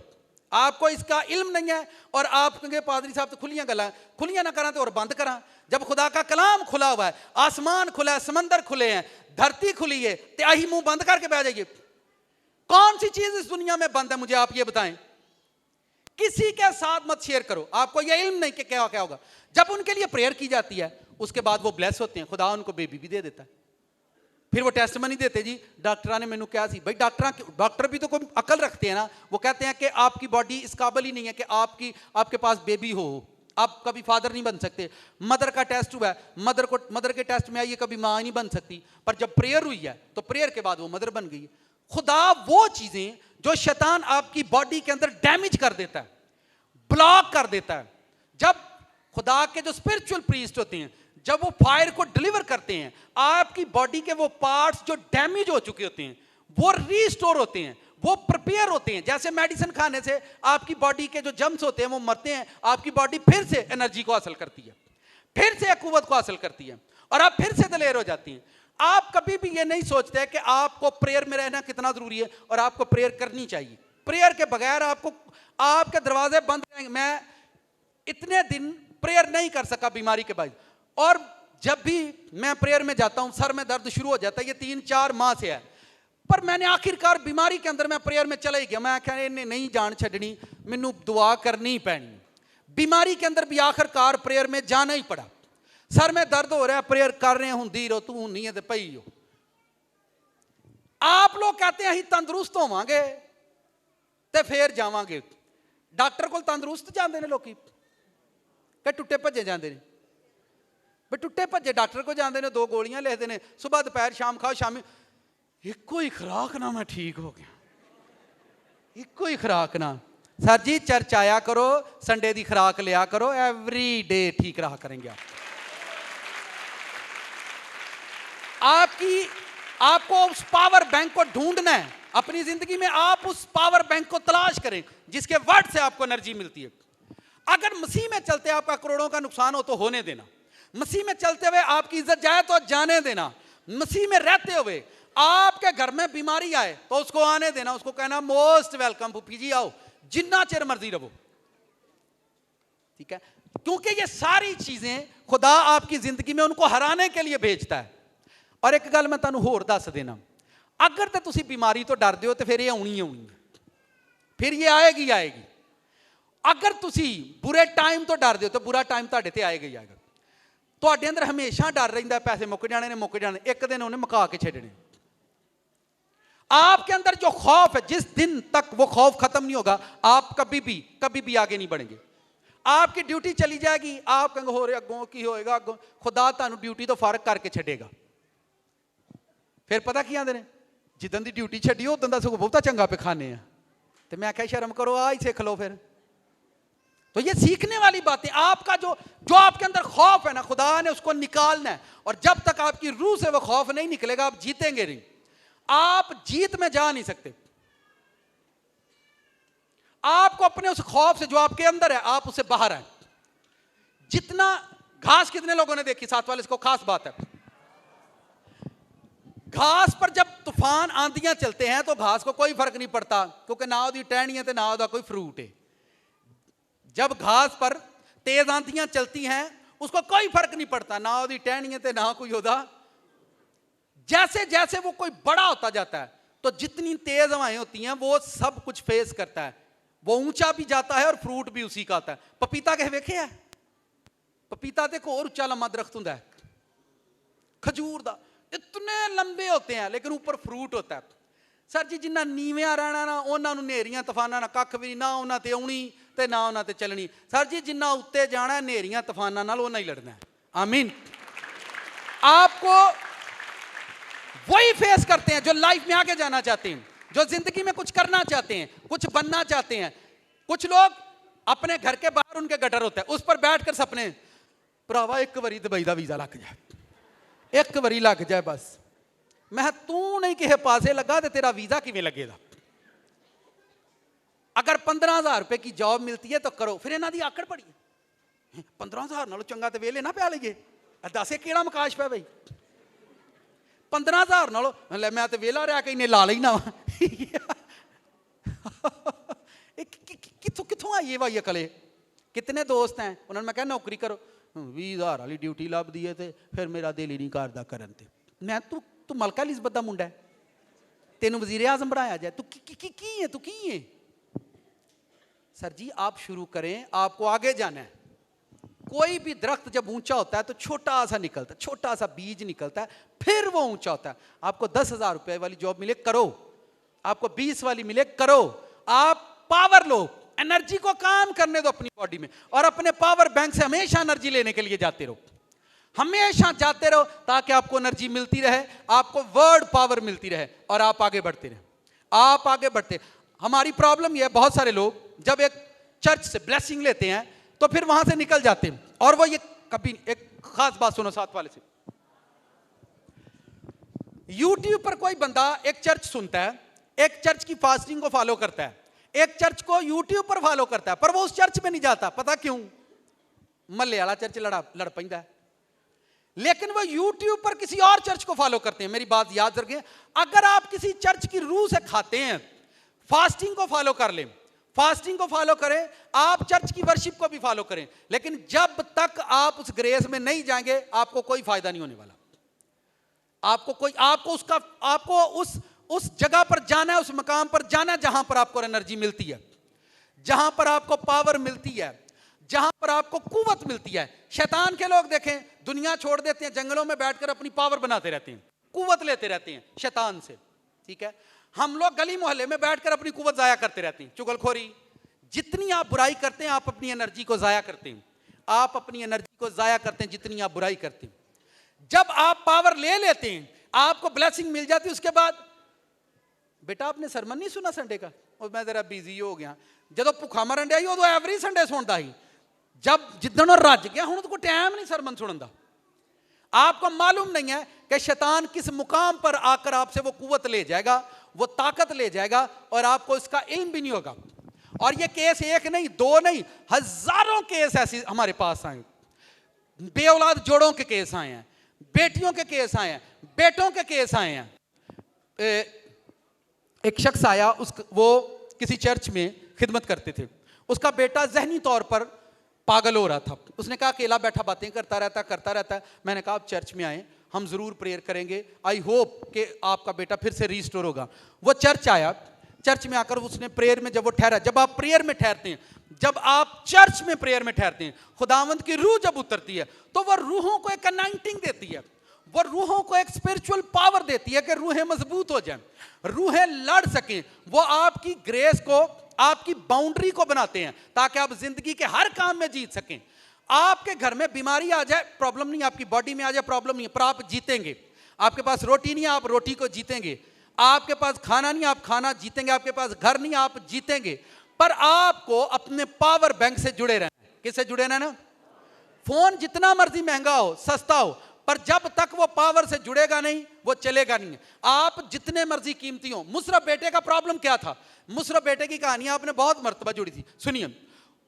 Speaker 1: आपको इसका इल्म नहीं है और आपके पादरी साहब तो खुलियां गल्लां, खुलियां ना करा तो और बंद करा। जब खुदा का कलाम खुला हुआ है, आसमान खुला है, समंदर खुले हैं, धरती खुली है, तो आही मुंह बंद करके बैठ जाइए। कौन सी चीज इस दुनिया में बंद है, मुझे आप ये बताएं। किसी के साथ मत शेयर करो, आपको यह इल्म नहीं कि क्या क्या होगा। जब उनके लिए प्रेयर की जाती है उसके बाद वो ब्लेस होते हैं, खुदा उनको बेबी भी दे देता है। फिर वो टेस्टमनी देते, जी डॉक्टर ने मैंने क्या सी। भाई डॉक्टर भी तो कोई अकल रखते हैं ना। वो कहते हैं कि आपकी बॉडी इस काबिल ही नहीं है कि आपके पास बेबी हो, आप कभी फादर नहीं बन सकते। मदर का टेस्ट हुआ है, मदर के टेस्ट में आई, कभी माँ नहीं बन सकती। पर जब प्रेयर हुई है तो प्रेयर के बाद वो मदर बन गई। खुदा वो चीजें जो शैतान आपकी बॉडी के अंदर डैमेज कर देता है, ब्लॉक कर देता है, जब खुदा के जो स्पिरिचुअल प्रीस्ट होते हैं, जब वो फायर को डिलीवर करते हैं, आपकी बॉडी के वो पार्ट्स जो डैमेज हो चुके होते हैं वो रीस्टोर होते हैं, वो प्रिपेयर होते हैं। जैसे मेडिसिन खाने से आपकी बॉडी के जो जम्स होते हैं वो मरते हैं, आपकी बॉडी फिर से एनर्जी को हासिल करती है, फिर से कुव्वत को हासिल करती है और आप फिर से दलेर हो जाती हैं। आप कभी भी ये नहीं सोचते कि आपको प्रेयर में रहना कितना जरूरी है और आपको प्रेयर करनी चाहिए। प्रेयर के बगैर आपके दरवाजे बंद रहेंगे। मैं इतने दिन प्रेयर नहीं कर सका बीमारी के बाद, और जब भी मैं प्रेयर में जाता हूं सर में दर्द शुरू हो जाता है। ये 3-4 माह से है, पर मैंने आखिरकार बीमारी के अंदर मैं प्रेयर में चला ही गया। मैं क्या नहीं जान छड़नी, मैनू दुआ करनी ही पैनी। बीमारी के अंदर भी आखिरकार प्रेयर में जाना ही पड़ा। सर में दर्द हो रहा है, प्रेयर कर रहे हैं, हुंदी रहो, तू नहीं है तो पई हो। आप लोग कहते हैं तंदुरुस्त होवांगे ते फिर जावांगे। डॉक्टर को तंदुरुस्त जाते हैं लोग कि टुटे भजे जाते हैं? भाई टुटे भजे डॉक्टर को जाते हैं, 2 गोलियां लिखते हैं, सुबह दोपहर शाम खाओ, शामी इको ही खुराक ना मैं ठीक हो गया, इको ही खुराक ना। सर जी चर्च आया करो, संडे की खुराक लिया करो, एवरी डे ठीक रहा करेंगे आप। आपको उस पावर बैंक को ढूंढना है अपनी जिंदगी में आप उस पावर बैंक को तलाश करें जिसके वर्ड से आपको एनर्जी मिलती है। अगर मसीह में चलते आपका करोड़ों का नुकसान हो तो होने देना, मसीह में चलते हुए आपकी इज्जत जाए तो जाने देना, मसीह में रहते हुए आपके घर में बीमारी आए तो उसको आने देना, उसको कहना मोस्ट वेलकम फूफी जी, आओ, जिन्ना चिर मर्जी रहो। ठीक है, क्योंकि ये सारी चीजें खुदा आपकी जिंदगी में उनको हराने के लिए भेजता है। और एक गल मैं तुहानू होर दस देना, अगर तो तुसी बीमारी तो डरदे हो तो फिर ये आनी आनी, फिर ये आएगी आएगी। अगर तुसी बुरे टाइम तो डरदे हो तो बुरा टाइम तुहाडे ते आएगा ही आएगा। तुहाडे अंदर हमेशा डर रहिंदा पैसे मुक जाने ने, मुक जाने, एक दिन उन्हें मुका के छड्डने। आपके अंदर जो खौफ है, जिस दिन तक वो खौफ खत्म नहीं होगा आप कभी भी आगे नहीं बढ़ेंगे। आपकी ड्यूटी चली जाएगी, आप कहेंगे हो रहा अगों की होएगा, अगों खुदा तुहानू ड्यूटी तो फर्क करके छड्डेगा। फिर पता की आंदे ने, जिदन दी ड्यूटी छड्डी उदन दा सगों बहुता चंगा पे खाने हैं। तो मैं आख्या शर्म करो, आ ही सीख लो। फिर तो ये सीखने वाली बातें, आपका जो आपके अंदर खौफ है ना, खुदा ने उसको निकालना है। और जब तक आपकी रूह से वो खौफ नहीं निकलेगा आप जीतेंगे नहीं, आप जीत में जा नहीं सकते। आपको अपने उस खौफ से जो आपके अंदर है, आप उससे बाहर आए। जितना घास, कितने लोगों ने देखी साथ वाले, इसको खास बात है, घास पर जब तूफान आंधियां चलते हैं तो घास को कोई फर्क नहीं पड़ता, क्योंकि ना उसकी टहनी है तो ना उसका कोई फ्रूट है। जब घास पर तेज आंधियां चलती हैं उसको कोई फर्क नहीं पड़ता, ना उसकी टहनी है तो ना कोई होता। जैसे जैसे वो कोई बड़ा होता जाता है तो जितनी तेज हवाएं होती हैं वो सब कुछ फेस करता है, वो ऊंचा भी जाता है और फ्रूट भी उसी का आता है। पपीता कहे वेखे है, पपीता देखो और उच्चा लंबा दरख्त होता है, खजूर दा इतने लंबे होते हैं लेकिन ऊपर फ्रूट होता है। सर जी जिन्ना नीवियां रहना ना उन्होंने नेरियां तूफानां ना कख भी ना उन्हां ते आउणी ते ना उन्हां ते चलनी। सर जी जिन्ना उत्ते जाना नेरियां तूफानां नाल उन्हां ही लड़ना है। आमीन। आपको वही फेस करते हैं जो लाइफ में आगे जाना चाहते हैं, जो जिंदगी में कुछ करना चाहते हैं, कुछ बनना चाहते हैं। कुछ लोग अपने घर के बाहर उनके गटर होता है, उस पर बैठकर सपने, भरावा एक बारी दुबई का वीजा लग जाए, एक बारी लग जाए बस। मैं तू नहीं किसी पासे लगा तो तेरा वीजा किवें लगेगा। अगर 15,000 रुपए की जॉब मिलती है तो करो। फिर इन्हां दी आकड़ पड़ी 15,000 नालों चंगा तो वेले ना पै लईए, दस केड़ा मकाश पै बई 15,000 नालों मैं तो वेला रह के इन्हें ला लेना वा। कितों कितों आई है भाई अकले। कितने दोस्त हैं उन्होंने मैं कहा नौकरी करो, 20,000 वाली ड्यूटी लभदी है तो फिर मेरा दिल ही नहीं करदा करन ते। मैं तू मलका एलिज़ाबेथ दा मुंडा है, तेनू वजीर आजम बनाया जाए, तू की है, तू की है। सर जी आप शुरू करें, आपको आगे जाना है। कोई भी दरख्त जब ऊंचा होता है तो छोटा सा निकलता है, छोटा सा बीज निकलता है, फिर वो ऊंचा होता है। आपको 10,000 रुपए वाली जॉब मिले करो, आपको 20 वाली मिले करो। आप पावर लो, एनर्जी को काम करने दो अपनी बॉडी में, और अपने पावर बैंक से हमेशा एनर्जी लेने के लिए जाते रहो, हमेशा जाते रहो, ताकि आपको एनर्जी मिलती रहे, आपको वर्ड पावर मिलती रहे और आप आगे बढ़ते रहे। आप आगे बढ़ते। हमारी प्रॉब्लम यह है, बहुत सारे लोग जब एक चर्च से ब्लेसिंग लेते हैं तो फिर वहां से निकल जाते हैं। और वो ये कभी, एक खास बात सुनो साथ वाले से, यूट्यूब पर कोई बंदा एक चर्च सुनता है, एक चर्च की फास्टिंग को फॉलो करता है, एक चर्च को यूट्यूब पर फॉलो करता है, पर वो उस चर्च में नहीं जाता। पता क्यों? मल्ले वाला चर्च लड़ पैंदा है। लेकिन वो यूट्यूब पर किसी और चर्च को फॉलो करते हैं। मेरी बात याद रखें, अगर आप किसी चर्च की रूह से खाते हैं, फास्टिंग को फॉलो कर लें, फास्टिंग को फॉलो करें, आप चर्च की वर्शिप को भी फॉलो करें, लेकिन जब तक आप उस ग्रेस में नहीं जाएंगे आपको कोई फायदा नहीं होने वाला। आपको उस जगह पर जाना है, उस मकाम पर जाना है जहां पर आपको एनर्जी मिलती है, जहां पर आपको पावर मिलती है, जहां पर आपको कुव्वत मिलती है। शैतान के लोग देखें, दुनिया छोड़ देते हैं, जंगलों में बैठकर अपनी पावर बनाते रहते हैं, कुव्वत लेते रहते हैं शैतान से। ठीक है, हम लोग गली मोहल्ले में बैठकर अपनी कुव्वत जाया करते रहते हैं, चुगलखोरी। जितनी आप बुराई करते हैं आप अपनी एनर्जी को जाया करते हैं, आप अपनी एनर्जी को जाया करते हैं जितनी आप बुराई करते हैं। जब आप पावर ले लेते हैं, आपको ब्लेसिंग मिल जाती है, उसके बाद बेटा आपने सरमन नहीं सुना संडे का, और मैं जरा बिजी हो गया। जो भुखा मरन डया उदों एवरी संडे सुनता ही, जब जिदन रज गया हूं तो टाइम नहीं सरमन सुनने का। आपको मालूम नहीं है कि शैतान किस मुकाम पर आकर आपसे वो कुव्वत ले जाएगा, वो ताकत ले जाएगा और आपको इसका इल्म भी नहीं होगा। और ये केस एक नहीं, दो नहीं, हजारों केस ऐसे हमारे पास आए। बेऔलाद जोड़ों के केस आए हैं, बेटियों के केस आए हैं, बेटों के केस आए हैं। एक शख्स आया, वो किसी चर्च में खिदमत करते थे। उसका बेटा जहनी तौर पर पागल हो रहा था। उसने कहा अकेला बैठा बातें करता रहता है। मैंने कहा आप चर्च में आए, हम जरूर प्रेयर करेंगे, आई होप कि आपका बेटा फिर से रिस्टोर होगा। वो चर्च आया, चर्च में आकर उसने प्रेयर में जब वो ठहरा, जब आप प्रेयर में ठहरते हैं, जब आप चर्च में प्रेयर में ठहरते हैं, खुदावंद की रूह जब उतरती है तो वह रूहों को एक अनाइंटिंग देती है, वो रूहों को एक स्पिरिचुअल पावर देती है कि रूहें मजबूत हो जाएं, रूहें लड़ सकें। वो आपकी ग्रेस को, आपकी बाउंड्री को बनाते हैं ताकि आप जिंदगी के हर काम में जीत सकें। आपके घर में बीमारी आ जाए प्रॉब्लम नहीं, आपकी बॉडी में आ जाए प्रॉब्लम नहीं, पर आप जीतेंगे। आपके पास रोटी नहीं है, आप रोटी को जीतेंगे। आपके पास खाना नहीं, आप खाना जीतेंगे। आपके पास घर नहीं, आप जीतेंगे। पर आपको अपने पावर बैंक से जुड़े रहना है। किससे जुड़े रहना? फोन जितना मर्जी महंगा हो, सस्ता हो, पर जब तक वो पावर से जुड़ेगा नहीं, वो चलेगा नहीं। आप जितने मर्जी कीमती हो। मुशर्रफ बेटे का प्रॉब्लम क्या था? मुशर्रफ बेटे की कहानी आपने बहुत मर्तबा जुड़ी थी, सुनिए।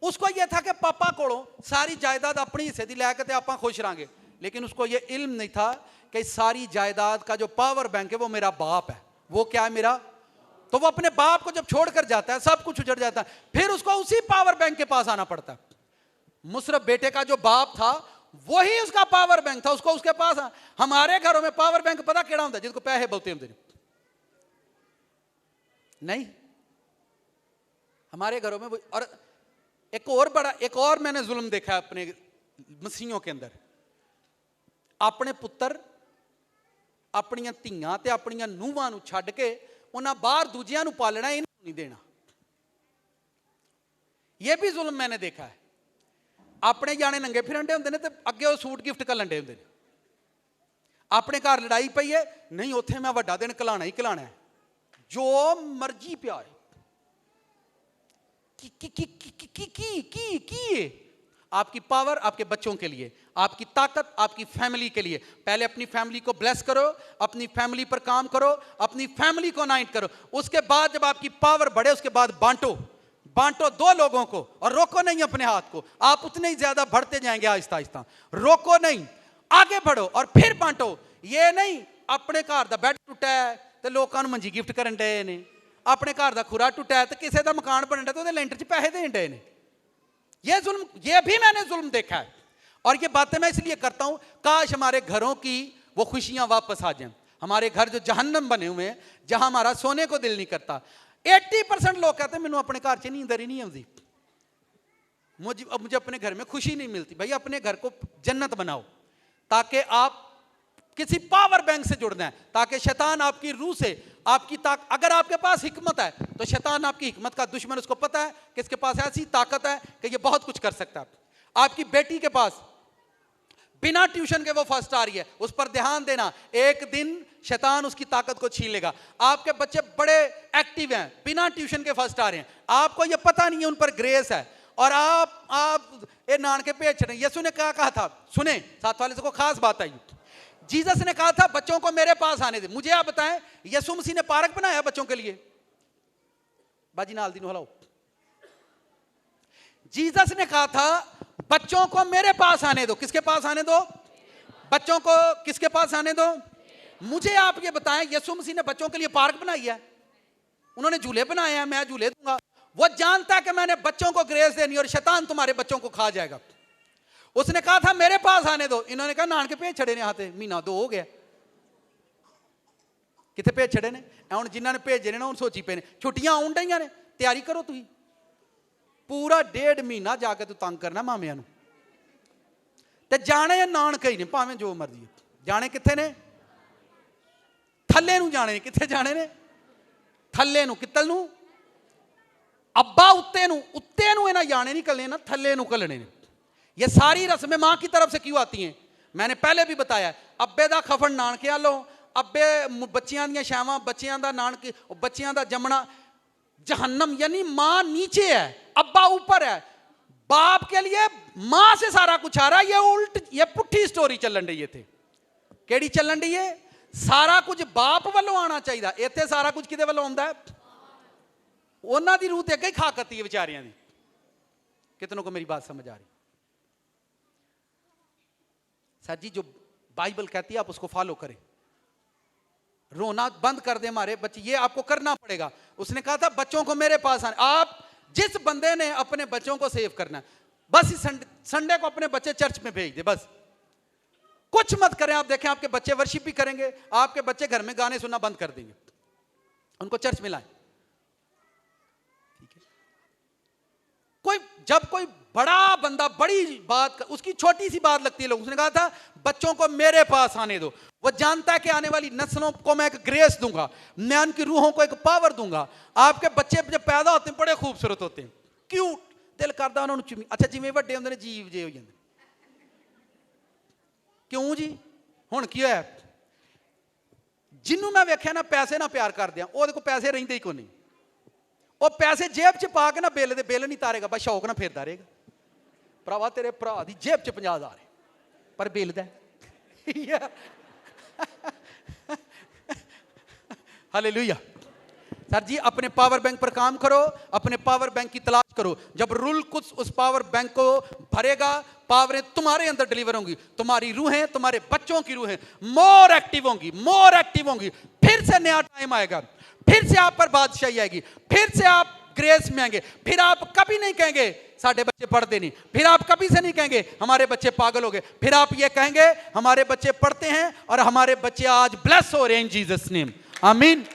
Speaker 1: उसको यह था कि पापा कोलों सारी जायदाद अपनी हिस्से दी लैके ते आपां खुश रहांगे, लेकिन उसको यह इल्म नहीं था कि सारी जायदाद का जो पावर बैंक है वो मेरा बाप है। वो क्या है? मेरा। तो वो अपने बाप को जब छोड़कर जाता है, सब कुछ उजड़ जाता है, फिर उसको उसी पावर बैंक के पास आना पड़ता है। मुशर्रफ बेटे का जो बाप था वही उसका पावर बैंक था, उसको उसके पास। हमारे घरों में पावर बैंक पता केड़ा होता है? जिसको पैसे बहुते होते नहीं, हमारे घरों में वो। और एक और मैंने जुल्म देखा है अपने मसीहों के अंदर। अपने पुत्र अपनी धीआं ते अपनी नूहां नूं छड्ड के उन्हां बाहर दूजियां नूं पालना, इन्हां नहीं देना। यह भी जुल्म मैंने देखा है। अपने जाने नंगे फिरंडे होंदे ने ते अगे वो सूट गिफ्ट कर लंडे होंदे ने। अपने घर लड़ाई पई है, नहीं उत्थे मैं वड्डा दिन कलाना ही कलाना है, जो मर्जी प्यार। की आपकी पावर आपके बच्चों के लिए, आपकी ताकत आपकी फैमिली के लिए। पहले अपनी फैमिली को ब्लेस करो, अपनी फैमिली पर काम करो, अपनी फैमिली को नाइट करो। उसके बाद जब आपकी पावर बढ़े, उसके बाद बांटो दो लोगों को, और रोको नहीं अपने हाथ को। आप उतने ही ज्यादा बढ़ते जाएंगे आहिस्ता आहिस्ता। रोको नहीं, आगे बढ़ो और फिर बांटो। ये नहीं अपने घर का बैड टुटा है तो लोगों को मंजी गिफ्ट करन डे ने, अपने घर का खुरा टुटा है तो किसी का मकान बनन डे तो लेंटर च पैसे देन डे ने। ये जुल्म, ये भी मैंने जुल्म देखा है। और ये बातें मैं इसलिए करता हूं, काश हमारे घरों की वो खुशियां वापस आ जाएं। हमारे घर जो जहन्नम बने हुए हैं, जहां हमारा सोने को दिल नहीं करता। 80% लोग कहते हैं मैनू अपने घर च नींदर ही नहीं आती, मुझे अपने घर में खुशी नहीं मिलती। भाई अपने घर को जन्नत बनाओ, ताकि आप किसी पावर बैंक से जुड़ना है, ताकि शैतान आपकी रूह से आपकी अगर आपके पास हिकमत है तो शैतान आपकी हिकमत का दुश्मन, उसको पता है कि इसके पास ऐसी ताकत है कि ये बहुत कुछ कर सकता है। आपकी बेटी के पास बिना ट्यूशन के वो फर्स्ट आ रही है, उस पर ध्यान देना, एक दिन शैतान उसकी ताकत को छीन लेगा। आपके बच्चे बड़े एक्टिव हैं, बिना ट्यूशन के फर्स्ट आ रहे हैं, आपको ये पता नहीं है उन पर ग्रेस है, और आप ये नानके पेट चढ़े। यसु ने क्या कहा था? सुने, साथ वाले से को खास बात आई। जीसस ने कहा था बच्चों को मेरे पास आने दे। मुझे आप बताएं, यसु मसीह ने पार्क बनाया बच्चों के लिए? बाजी नाल दिन हलाओ। जीसस ने कहा था बच्चों को मेरे पास आने दो। किसके पास आने दो? बच्चों को किसके पास आने दो? मुझे आप ये बताएं, यसु मसीह ने बच्चों के लिए पार्क बनाई है? उन्होंने झूले बनाए हैं, मैं झूले दूंगा। वो जानता है कि मैंने बच्चों को ग्रेस देनी और शैतान तुम्हारे बच्चों को खा जाएगा। उसने कहा था मेरे पास आने दो, इन्होंने कहा नान के पेज छड़े ने आते, महीना 2 हो गया, कितने पेज छड़े ने। हुण जिन्होंने भेजे ने हुण सोची पे ने, छुट्टियां आउण डईयां ने, तैयारी करो तुसीं। पूरा 1.5 महीना जाके तू तंग करना मामियां नूं, ते जाने नानके ही ने, भावें जो मर्जी। जाने कित्थे ने? थल्ले नूं जाने। कित्थे जाने ने? थल्ले नूं। कित्तल नूं? अब्बा उत्ते नूं। उत्ते नूं इन्हां जाने नहीं कलने ना, थल्ले नूं कलने ने। ये सारी रस्में मां की तरफ से क्यों आती हैं? मैंने पहले भी बताया, अब्बे दा खफन नानके आलो, अब्बे बच्चियां दियां शावां, बच्चियां दा नानके, बच्चियां दा जमना जहन्नम। यानी मां नीचे है, अब्बा ऊपर है। बाप के लिए मां से सारा कुछ आ रहा है। ये उल्ट, ये पुट्ठी स्टोरी चलन रही है। थे केड़ी चलन रही है? ਸਾਰਾ ਕੁਝ ਬਾਪ ਵੱਲੋਂ ਆਣਾ ਚਾਹੀਦਾ, ਇੱਥੇ ਸਾਰਾ ਕੁਝ ਕਿਹਦੇ ਵੱਲੋਂ ਆਉਂਦਾ ਹੈ? ਉਹਨਾਂ ਦੀ ਰੂਹ ਤੇ ਅੱਗੇ ਹੀ ਖਾ ਕੱਤੀ ਹੈ ਵਿਚਾਰਿਆਂ ਦੀ। कितनों को मेरी बात समझ आ रही? सर जी, जो बाइबल कहती है आप उसको फॉलो करें, रोना बंद कर दे हमारे बच्चे, ये आपको करना पड़ेगा। उसने कहा था बच्चों को मेरे पास आने। आप जिस बंदे ने अपने बच्चों को सेव करना है, बस इस संडे को अपने बच्चे चर्च में भेज दे, बस कुछ मत करें। आप देखें आपके बच्चे वर्शिप भी करेंगे, आपके बच्चे घर में गाने सुनना बंद कर देंगे, उनको चर्च में लाएं। ठीक है? कोई जब कोई बड़ा बंदा बड़ी बात, उसकी छोटी सी बात लगती है लोग, उसने कहा था बच्चों को मेरे पास आने दो। वो जानता है कि आने वाली नस्लों को मैं एक ग्रेस दूंगा, मैं उनकी रूहों को एक पावर दूंगा। आपके बच्चे जब पैदा होते हैं बड़े खूबसूरत होते हैं, क्यूट, दिल करदा उन्होंने चुमी। अच्छा जिवें वड्डे होंदे ने जीव जे हो जांदे। क्यों जी? हुण की होया? जिन्नू मैं वेख्या ना पैसे ना प्यार करदे आ, ओहदे कोल पैसे रहिंदे ही कोई नहीं। वो पैसे जेब च पा के ना बिल दे बिल नहीं तारेगा, बस शौक ना फिरदा रहेगा। भरावा तेरे भरा दी जेब च 50,000 है पर बिल दा हालेलुया। सर जी अपने पावर बैंक पर काम करो, अपने पावर बैंक की तलाश करो। जब रूल कुछ उस पावर बैंक को भरेगा, पावरें तुम्हारे अंदर डिलीवर होंगी, तुम्हारी रूहें, तुम्हारे बच्चों की रूहें मोर एक्टिव होंगी, मोर एक्टिव होंगी। फिर से नया टाइम आएगा, फिर से आप पर बादशाही आएगी, फिर से आप ग्रेस में आएंगे। फिर आप कभी नहीं कहेंगे साढ़े बच्चे पढ़ते नहीं, फिर आप कभी से नहीं कहेंगे हमारे बच्चे पागल हो गए, फिर आप ये कहेंगे हमारे बच्चे पढ़ते हैं और हमारे बच्चे आज ब्लेस हो रहे हैं इन जीसस नेम। आमीन।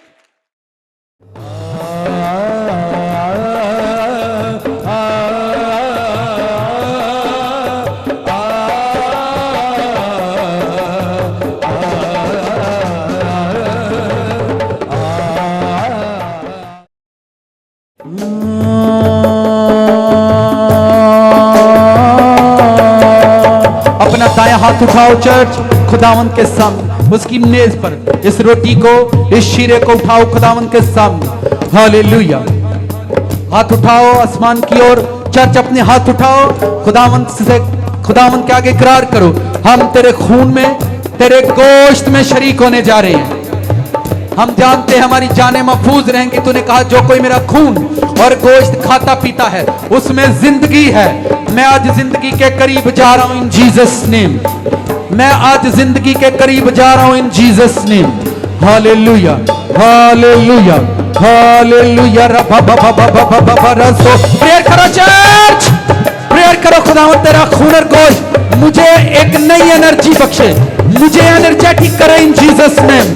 Speaker 1: अपना दायां हाथ उठाओ चर्च, खुदावंद के सामने, उसकी मेज पर इस रोटी को, इस शीरे को उठाओ खुदावंद के सामने। हालेलुया। हाथ उठाओ आसमान की ओर, चर्च अपने हाथ उठाओ, खुदावंद से, खुदावंद के आगे इकरार करो, हम तेरे खून में, तेरे गोश्त में शरीक होने जा रहे हैं। हम जानते हैं हमारी जानें महफूज रहेंगी। तूने कहा जो कोई मेरा खून और गोश्त खाता पीता है उसमें जिंदगी है। मैं आज जिंदगी के करीब जा रहा हूं इन जीसस नेम। मैं आज जिंदगी के करीब जा रहा हूं इन Jesus name. Hallelujah, hallelujah, hallelujah. Prayer करो चर्च, प्रेयर करो खुदावंद तेरा खून और गोश्त मुझे एक नई एनर्जी बख्शे, मुझे एनर्जेटिक करे इन जीसस नेम।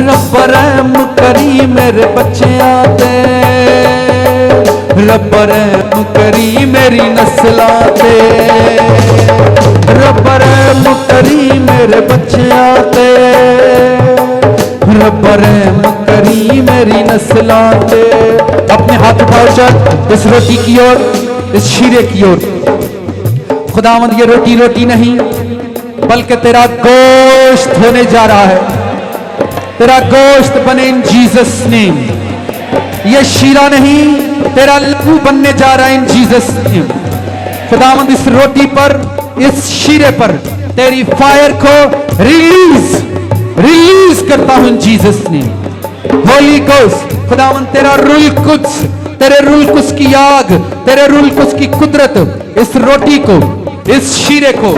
Speaker 1: रब रहम करी मेरे बच्चियां ते, रब रहम करी मेरी नस्लां ते, रब रहम करी मेरे बच्चियां ते, रब रहम करी मेरी नस्लां ते। अपने हाथ उठाओ चल इस रोटी की ओर, इस शीरे की ओर। खुदावंद ये रोटी रोटी नहीं बल्कि तेरा गोश्त होने जा रहा है, तेरा गोश्त बने इन जीसस नेम। ये शीरा नहीं, तेरा लहू बनने जा रहा है इन जीसस नेम। खुदावंद इस रोटी पर, इस शीरे पर तेरी फायर को रिलीज करता हूं इन जीसस नेम। होली गोस्ट, खुदावंद तेरा रूल कुद्स, तेरे रूल कुद्स की आग, तेरे रूल कुद्स की कुदरत इस रोटी को, इस शीरे को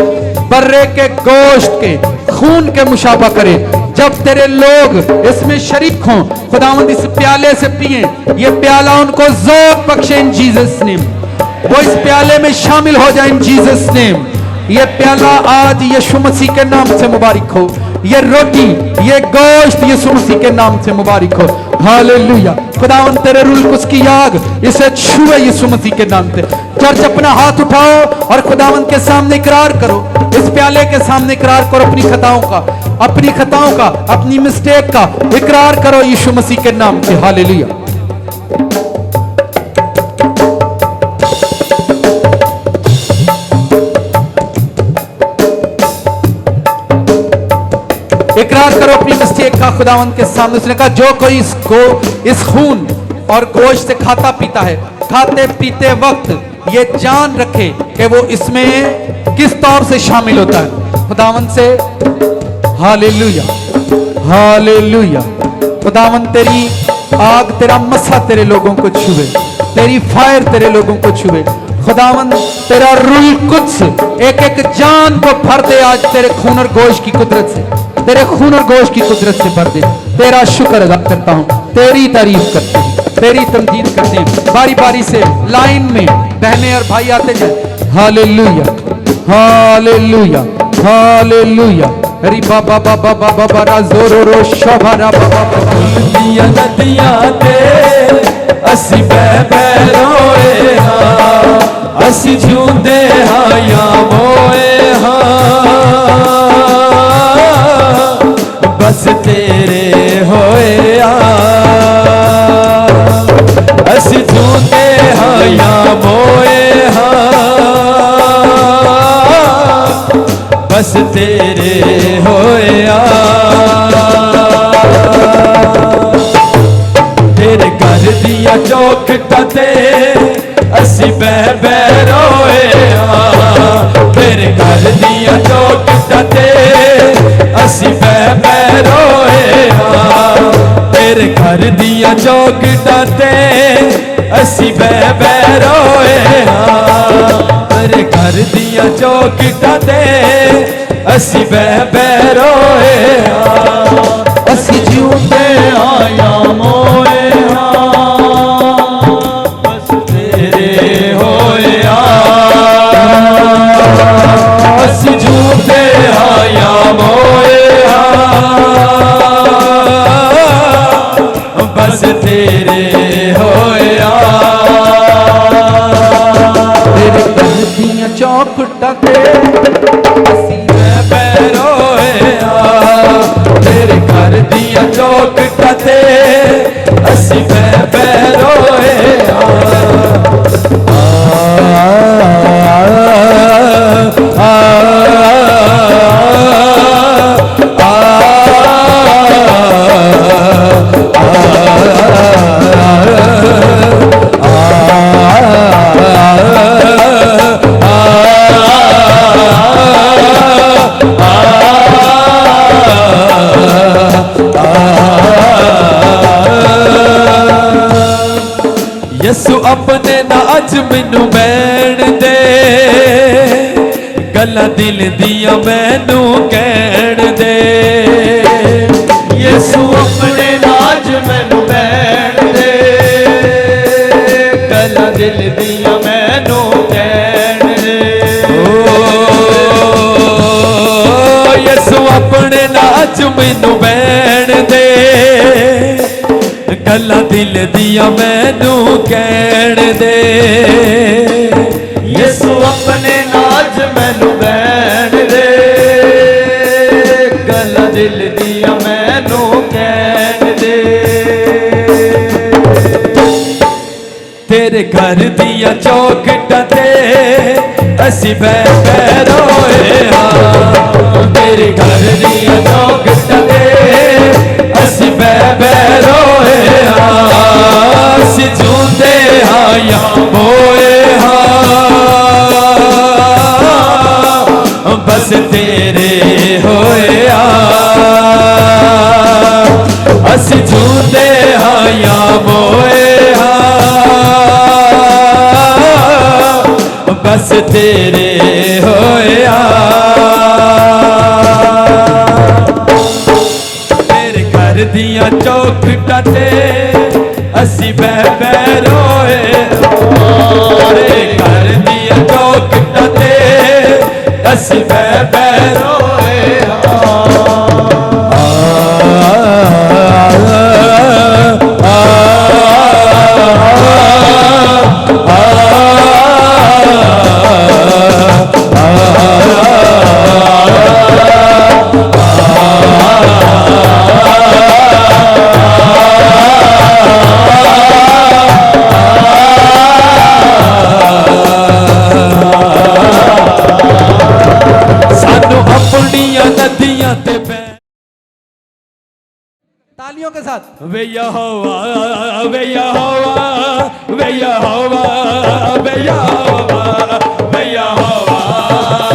Speaker 1: बर्रे के गोश्त के खून के मुशाबा करे। जब तेरे लोग इसमें शरीक हों, खुदावंद इस प्याले से पिए, ये प्याला उनको ज़ौक़ बख्शे इन जीसस नेम। वो इस प्याले में शामिल हो जाए इन जीसस नेम। ये प्याला आज यीशु मसीह के नाम से मुबारक हो, ये रोटी, ये गोश्त यीशु मसीह के नाम से मुबारक हो। हालेलुया। खुदावंद तेरे रूल कुछ की आग इसे छुए यीशु मसीह के नाम से। चर्च अपना हाथ उठाओ और खुदावंद के सामने इकरार करो, इस प्याले के सामने इकरार करो अपनी खताओं का, अपनी खताओं का, अपनी मिस्टेक का इकरार करो यीशु मसीह के नाम से। हालेलुया। इकरार करो अपनी मिस्टेक का खुदावंद के सामने। उसने कहा जो कोई इस खून और गोश्त से खाता पीता है, खाते पीते वक्त ये जान रखे कि वो इसमें किस तौर से शामिल होता है। खुदावंद से हालेलुया, हालेलुया। खुदावंद तेरी आग, तेरा मसा तेरे लोगों को छुए, तेरी फायर तेरे लोगों को छुए। खुदावंद तेरा रूह कुछ एक एक जान को भर दे आज तेरे खून और गोश्त की कुदरत से, तेरे खून और गोश्त की कुदरत से भर दे। तेरा शुक्र अदा करता हूं, तेरी तारीफ करते हैं, तेरी तमजीद करते हैं। बारी बारी से लाइन में बहनें और भाई आते जाए। Hallelujah, hallelujah, hallelujah. री बाबा बाबा बाबा बारा जोरो रो शबारा बाबा
Speaker 2: दिया नदियां ते असी बह बह रोए हां, असी झूंदे हां या मोए हां, बस तेरे होए हां। असी झूंदे हां या मोए हां, बस तेरे होया। तेरे घर दिया चौखटां ते असी बह बह रोए हां, तेरे घर दिया चौखटां ते असी बह बह रोए हां, तेरे घर दिया चौखटां ते असी बह बह रोए हां, तेरे घर दिया चौखटां ते असी बह बह रोए हां,
Speaker 1: असी जीउंदे
Speaker 2: आया मोए हां, बस तेरे होए हां। असी झूठे आया मोए हां, बस तेरे होए हां।
Speaker 1: तेरे घर दियां चौखटां ते असी
Speaker 2: तेरे घर दिया चौखटां ते असी बह बह रोए यसु अपने ना अज मैनू बैण दे, गल्लां दिल दियां मैनू कहण दे। यसु अपने ना अज मैनू बैण दे, गल्लां दिल दियां मैनू कहण दे। यसु अपने ना अज मैनू बैण दे, गल्लां दिल दिया मैनू कहण दे। यसु अपने नाज मैनू बैण दे, गल्लां दिल दिया मैनू कहण दे। तेरे घर दिया चौखटां ते असी बह बह रोए हां, तेरे घर दिया चौखटां ते असी बह बह रोए हां, असी झूंदे हां या मोए हां, बस तेरे होए हां। असी झूंदे हां या मोए हां, बस तेरे होए हां। दिया चौखटां ते असी बह बह रोए, घर दिया चौखटां ते असी बह बह रोए वे यहोवा वे यहोवा वे यहोवा वे यहोवा वे यहोवा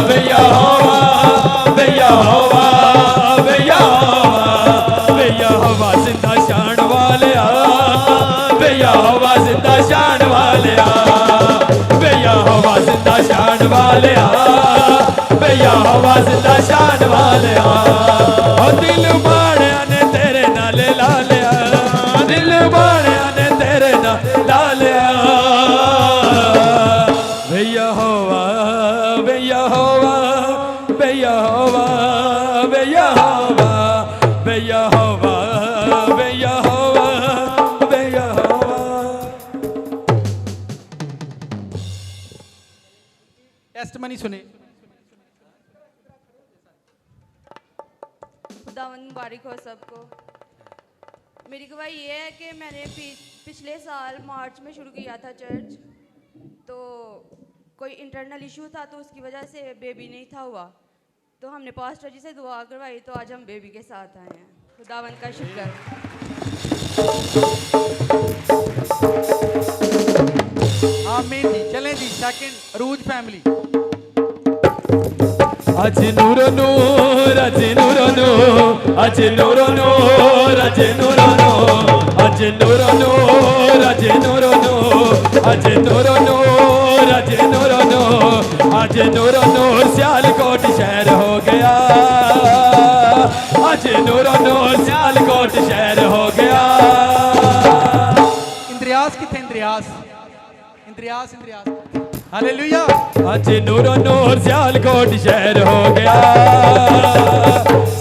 Speaker 2: वे यहोवा वे यहोवा वे यहोवा वे यहोवा जिंदा शान वालिया वे यहोवा जिंदा शान वालिया वे यहोवा जिंदा शान वालिया वे यहोवा जिंदा शान वालिया ओ दिल बाणिया ने तेरे नाल ला लिया दिल बाणिया ने तेरे नाल ला लिया वे यहोवा वे यहोवा वे यहोवा वे यहोवा वे यहोवा वे यहोवा वे यहोवा।
Speaker 1: टेस्टमनी सुने।
Speaker 3: खुदावंद मुबारक हो सबको। मेरी गवाही ये है कि मैंने पिछले साल मार्च में शुरू किया था चर्च, तो कोई इंटरनल इशू था तो उसकी वजह से बेबी नहीं था हुआ, तो हमने पास्टर जी से दुआ करवाई, तो आज हम बेबी के साथ आए हैं। खुदावंद का शुक्र।
Speaker 1: आमीन जी। चलें जी सेकंड अरूज फैमिली।
Speaker 2: अज नूर नूर अज नूर नूर अज नूर नूर अज नूर नूर अज नूर नूर अज नूर नूर अज नूर नूर अज नूर नूर अज नूर नूर सियालकोट शहर हो गया अज नूर नूर सियालकोट शहर हो गया।
Speaker 1: इंद्रियास किथे इंद्रियास इंद्रियास इंद्रियास हालेलुया।
Speaker 2: अज नूर नूर सियालकोट शहर हो गया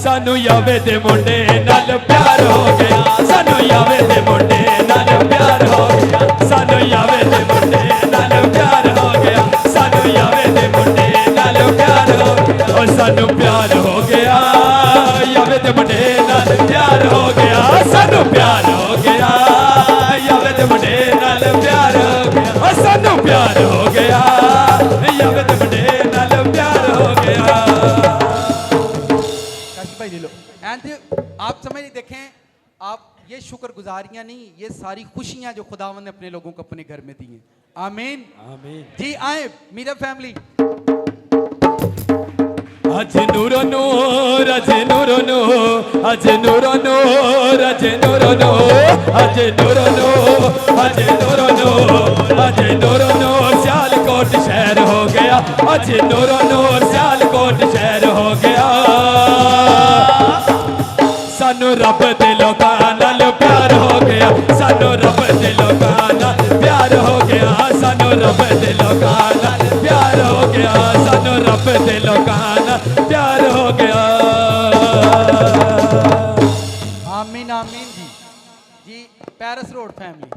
Speaker 2: सानू यावे दे मुंडे नाल प्यार हो गया सानू यावे दे मुंडे नाल प्यार हो गया सानू यावे दे मुंडे नाल प्यार हो गया सानू यावे दे मुंडे नाल प्यार हो गया ओ सानू प्यार हो गया यावे दे मुंडे नाल प्यार हो गया सानू प्यार हो गया यावे दे मुंडे नाल प्यार हो गया ओ सानू प्यार हो गया यावे दे मुंडे नाल प्यार हो गया।
Speaker 1: काशी भाई ले लो। एंड आप समझ देखें, आप ये शुक्रगुजारियां नहीं, ये सारी खुशियां जो खुदावंद ने अपने लोगों को अपने घर में दी हैं। आमीन
Speaker 2: आमीन
Speaker 1: जी। आए मीरा फैमिली।
Speaker 2: अज नूर नूर अज नूर नूर अज नूर नूर अज नूर नूर अज नूर नूर अज नूर नूर अज नूर नूर सियालकोट शहर हो गया अज नूर नूर सियालकोट शहर हो गया सानू रब दे लोकां नाल प्यार हो गया सानू रब दे लोकां नाल प्यार हो गया सानू रब दे लोकां नाल प्यार हो गया सानू रब दे लोकां नाल प्यार हो गया।
Speaker 1: आमीन आमीन जी। जी पैरिस रोड फैमिली।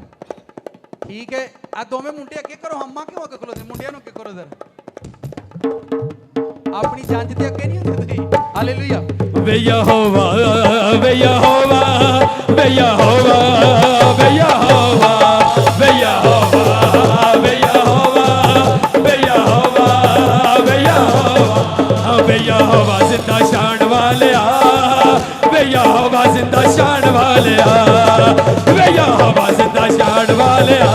Speaker 1: ठीक है, आ दोवें मुंडे अगे करो, हम्मा क्यों अगे खलो, मुंडिया अगे करो जरा, अपनी जंज ते अगे नहीं होंदे तुसीं। हालेलुया।
Speaker 2: वे यहोवा वे यहोवा वे यहोवा वे यहोवा वे यहोवा वे यहोवा वे यहोवा वे यहोवा वे यहोवा जिंदा शान वालिया वे यहोवा जिंदा शान वालिया वे यहोवा जिंदा शान वालिया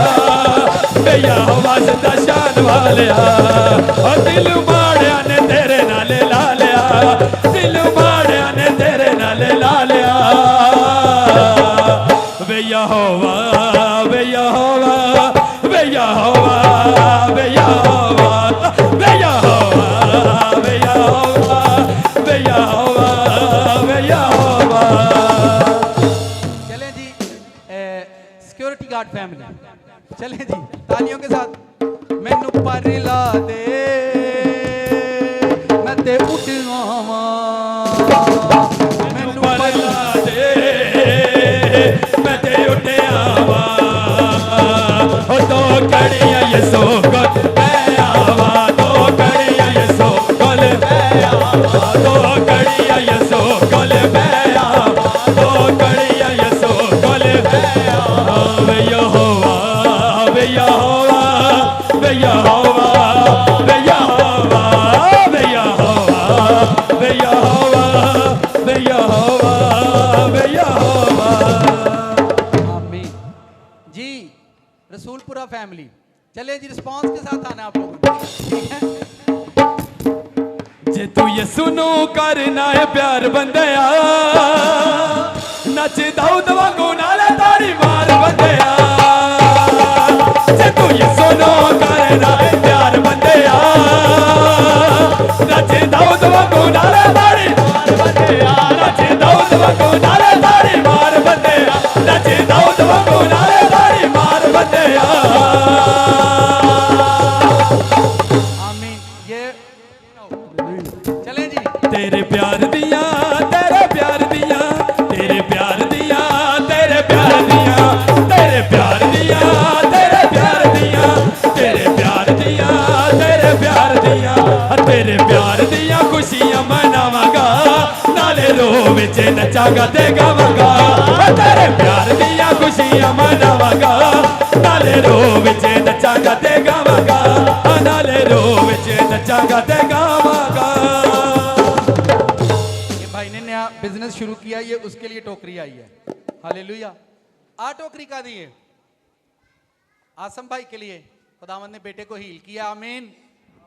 Speaker 2: वे यहोवा जिंदा शान वालिया ओ दिल माड़िया ने तेरे नाल ला लिया दिल माड़िया ने तेरे नाल ला लिया वे यहोवा वे यहोवा वे यहोवा वे यहोवा वे यहोवा वे यहोवा वे यहोवा वे यहोवा।
Speaker 1: चलें जी सिक्योरिटी गार्ड फैमिली। चलें जी तालियों के साथ। मैनू पर ला दे मैं ते उड़ आवां मैनू पर ला
Speaker 2: दे मैं ते उठ आवां ओ दो कड़ियां यसो कोल मैं आवां दो कड़ियां यसो कोल मैं आवां दो कड़ियां यसो कोल मैं आवां दो कड़ियां यसो कोल मैं आवां वे यहोवा वे यहोवा वे यहोवा वे यहोवा वे यहोवा वे यहोवा वे यहोवा वे यहोवा।
Speaker 1: फैमिली। चले जी, रिस्पॉन्स के साथ आना आप लोगों को, ठीक है।
Speaker 2: जे तू ये सुनो करना है प्यार बंदया, नच दाऊद वांगू नाले ताड़ी मार बंदया। जे तू ये सुनो करना है प्यार बंदया, नच दाऊद वांगू नाले ताड़ी मार बंदया। नच दाऊद वांगू नाले ताड़ी मार बंदया। नच दाऊद वांगू नाले ताड़ी मार बंदया।
Speaker 1: आमीन। ये चले जी।
Speaker 2: तेरे प्यार दिया, तेरे प्यार दिया, तेरे प्यार दिया, तेरे प्यार दिया, तेरे प्यार दिया, तेरे प्यार दिया, तेरे प्यार दिया, तेरे प्यार दिया, तेरे प्यार दिया खुशियां मनावांगा, नाले रो विच नचांगा ते गावांगा। तेरे प्यार दिया खुशियां मनावांगा, नाले रो विच नचांगा ते गावांगा। नाले रो विच नचांगा ते गावांगा।
Speaker 1: भाई ने नया बिजनेस शुरू किया, ये उसके लिए टोकरी आई है। हालेलुया। आ टोकरी का दी है आसम भाई के लिए, खुदावंद ने बेटे को हील किया। आमीन।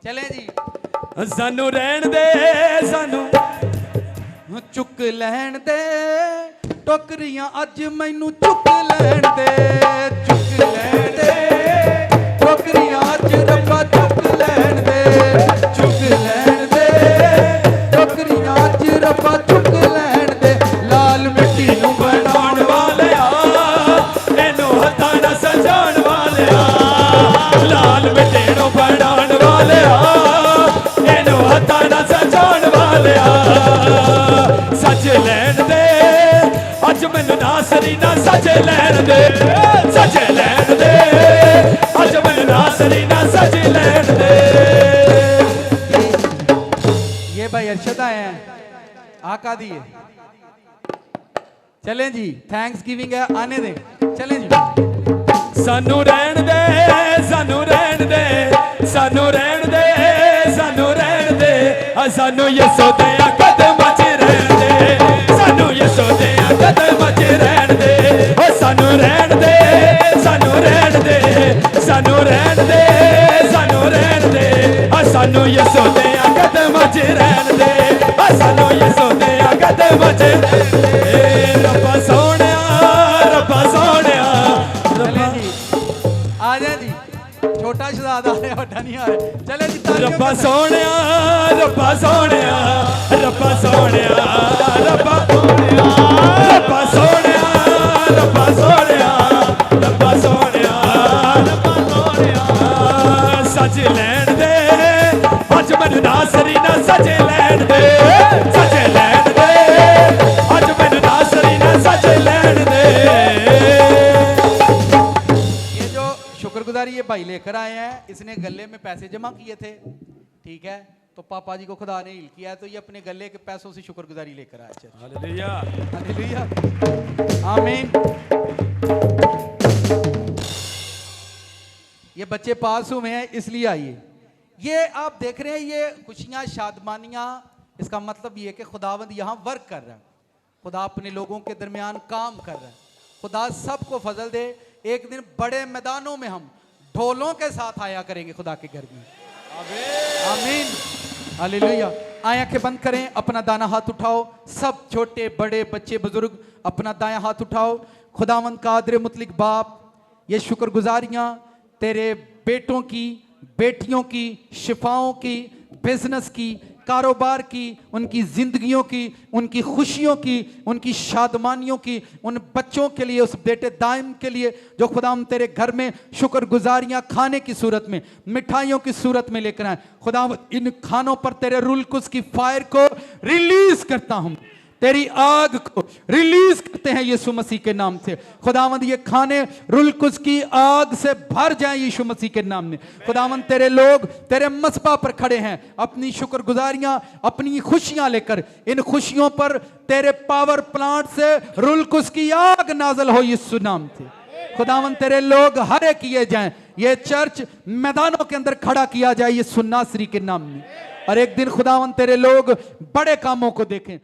Speaker 1: चले जी।
Speaker 2: सानू रहन दे, सानू
Speaker 1: चुक लैन दे टोकरियां, अज मैनू चुक लैन दे, चुक लैन दे टोकरियां, अज रब्बा चुक लैन दे, चुक लैन दे टोकरियां, अज रब्बा चुक लैन दे। लाल मिट्टी नू
Speaker 2: बनाउण वालिया, एनू हत्थां नाल सजाउण वालिया। लाल मिट्टी नू बनाउण वालिया, एनू हत्थां नाल सजाउण वालिया। सज लैन दे अज मैनू नासरी ना सज लैन दे, सज लैन दे अज मैनू नासरी ना सज लैन दे।
Speaker 1: ये भाई अरशद आए हैं, आका दिए। चलें जी, थैंक्स गिविंग है, आने दें। चलें जी।
Speaker 2: सानू रहन दे, सानू रहन दे, सानू रहन दे, सानू रहन दे, सानू यसो दे कदम च रहन दे, सानू यसो दे कदम च रहन दे। ओ सानू रहन दे, सानू रहन दे, सानू रहन दे, सानू रहन दे, सानू यसो दे कदम च रहन दे, सानू यसो दे कदम च रहन दे। रब्बा सोहणिया, रब्बा सोहणिया,
Speaker 1: चलें जी, आ जाए जी। छोटा शहजादा आ रहा है, बड़ा नहीं आ रहा। चले जी। तालियों
Speaker 2: रब्बा
Speaker 1: के साथ।
Speaker 2: सोहणिया, रब्बा सोहणिया, रब्बा सोहणिया, रब्बा सोहणिया, रब्बा सोहणिया, रब्बा सोहणिया, रब्बा सोहणिया, रब्बा सोहणिया। सज लैन दे अज मैनू नासरी ना सज लैन दे, सज लैन दे अज मैनू नासरी ना सज लैन दे।
Speaker 1: ये जो शुक्रगुजारी ये भाई लेकर आए हैं, इसने गले में पैसे जमा किए थे, ठीक है, तो पापा जी को खुदा ने हील किया है, तो ये अपने गले के पैसों से शुक्रगुजारी लेकर आए। चल
Speaker 2: हालेलुया,
Speaker 1: हालेलुया, आमीन। ये बच्चे पास हुए हैं इसलिए आइए। ये आप देख रहे हैं, ये खुशियां शादमानियां, इसका मतलब ये है कि खुदावंद यहाँ वर्क कर रहा है, खुदा अपने लोगों के दरमियान काम कर रहा है। खुदा सबको फजल दे, एक दिन बड़े मैदानों में हम ढोलों के साथ आया करेंगे खुदा के घर में। आमीन। हालेलुया। आए आंखें बंद करें, अपना दाना हाथ उठाओ, सब छोटे बड़े बच्चे बुजुर्ग अपना दायां हाथ उठाओ। खुदावंद कादिर मुतलिक बाप, ये शुक्रगुजारियां तेरे बेटों की, बेटियों की, शिफाओं की, बिजनेस की, कारोबार की, उनकी जिंदगियों की, उनकी खुशियों की, उनकी शादमानियों की, उन बच्चों के लिए, उस बेटे दाइम के लिए जो खुदाम तेरे घर में शुक्रगुजारियां खाने की सूरत में, मिठाइयों की सूरत में लेकर आए। खुदाम इन खानों पर तेरे रूल कुस की फायर को रिलीज करता हूं, तेरी आग को रिलीज करते हैं यीशु मसीह के नाम से। खुदावंद ये खाने रुलकुस की आग से भर जाएं यीशु मसीह के नाम में। खुदावंद तेरे लोग तेरे मसबा पर खड़े हैं, अपनी शुक्रगुजारियां, अपनी खुशियां लेकर, इन खुशियों पर तेरे पावर प्लांट से रुलकुस की आग नाजल हो यीशु नाम से। खुदावंद तेरे लोग हरे किए जाएं, ये चर्च मैदानों के अंदर खड़ा किया जाए यीशु नासरी के नाम में, और एक दिन खुदावंद तेरे लोग बड़े कामों को देखें।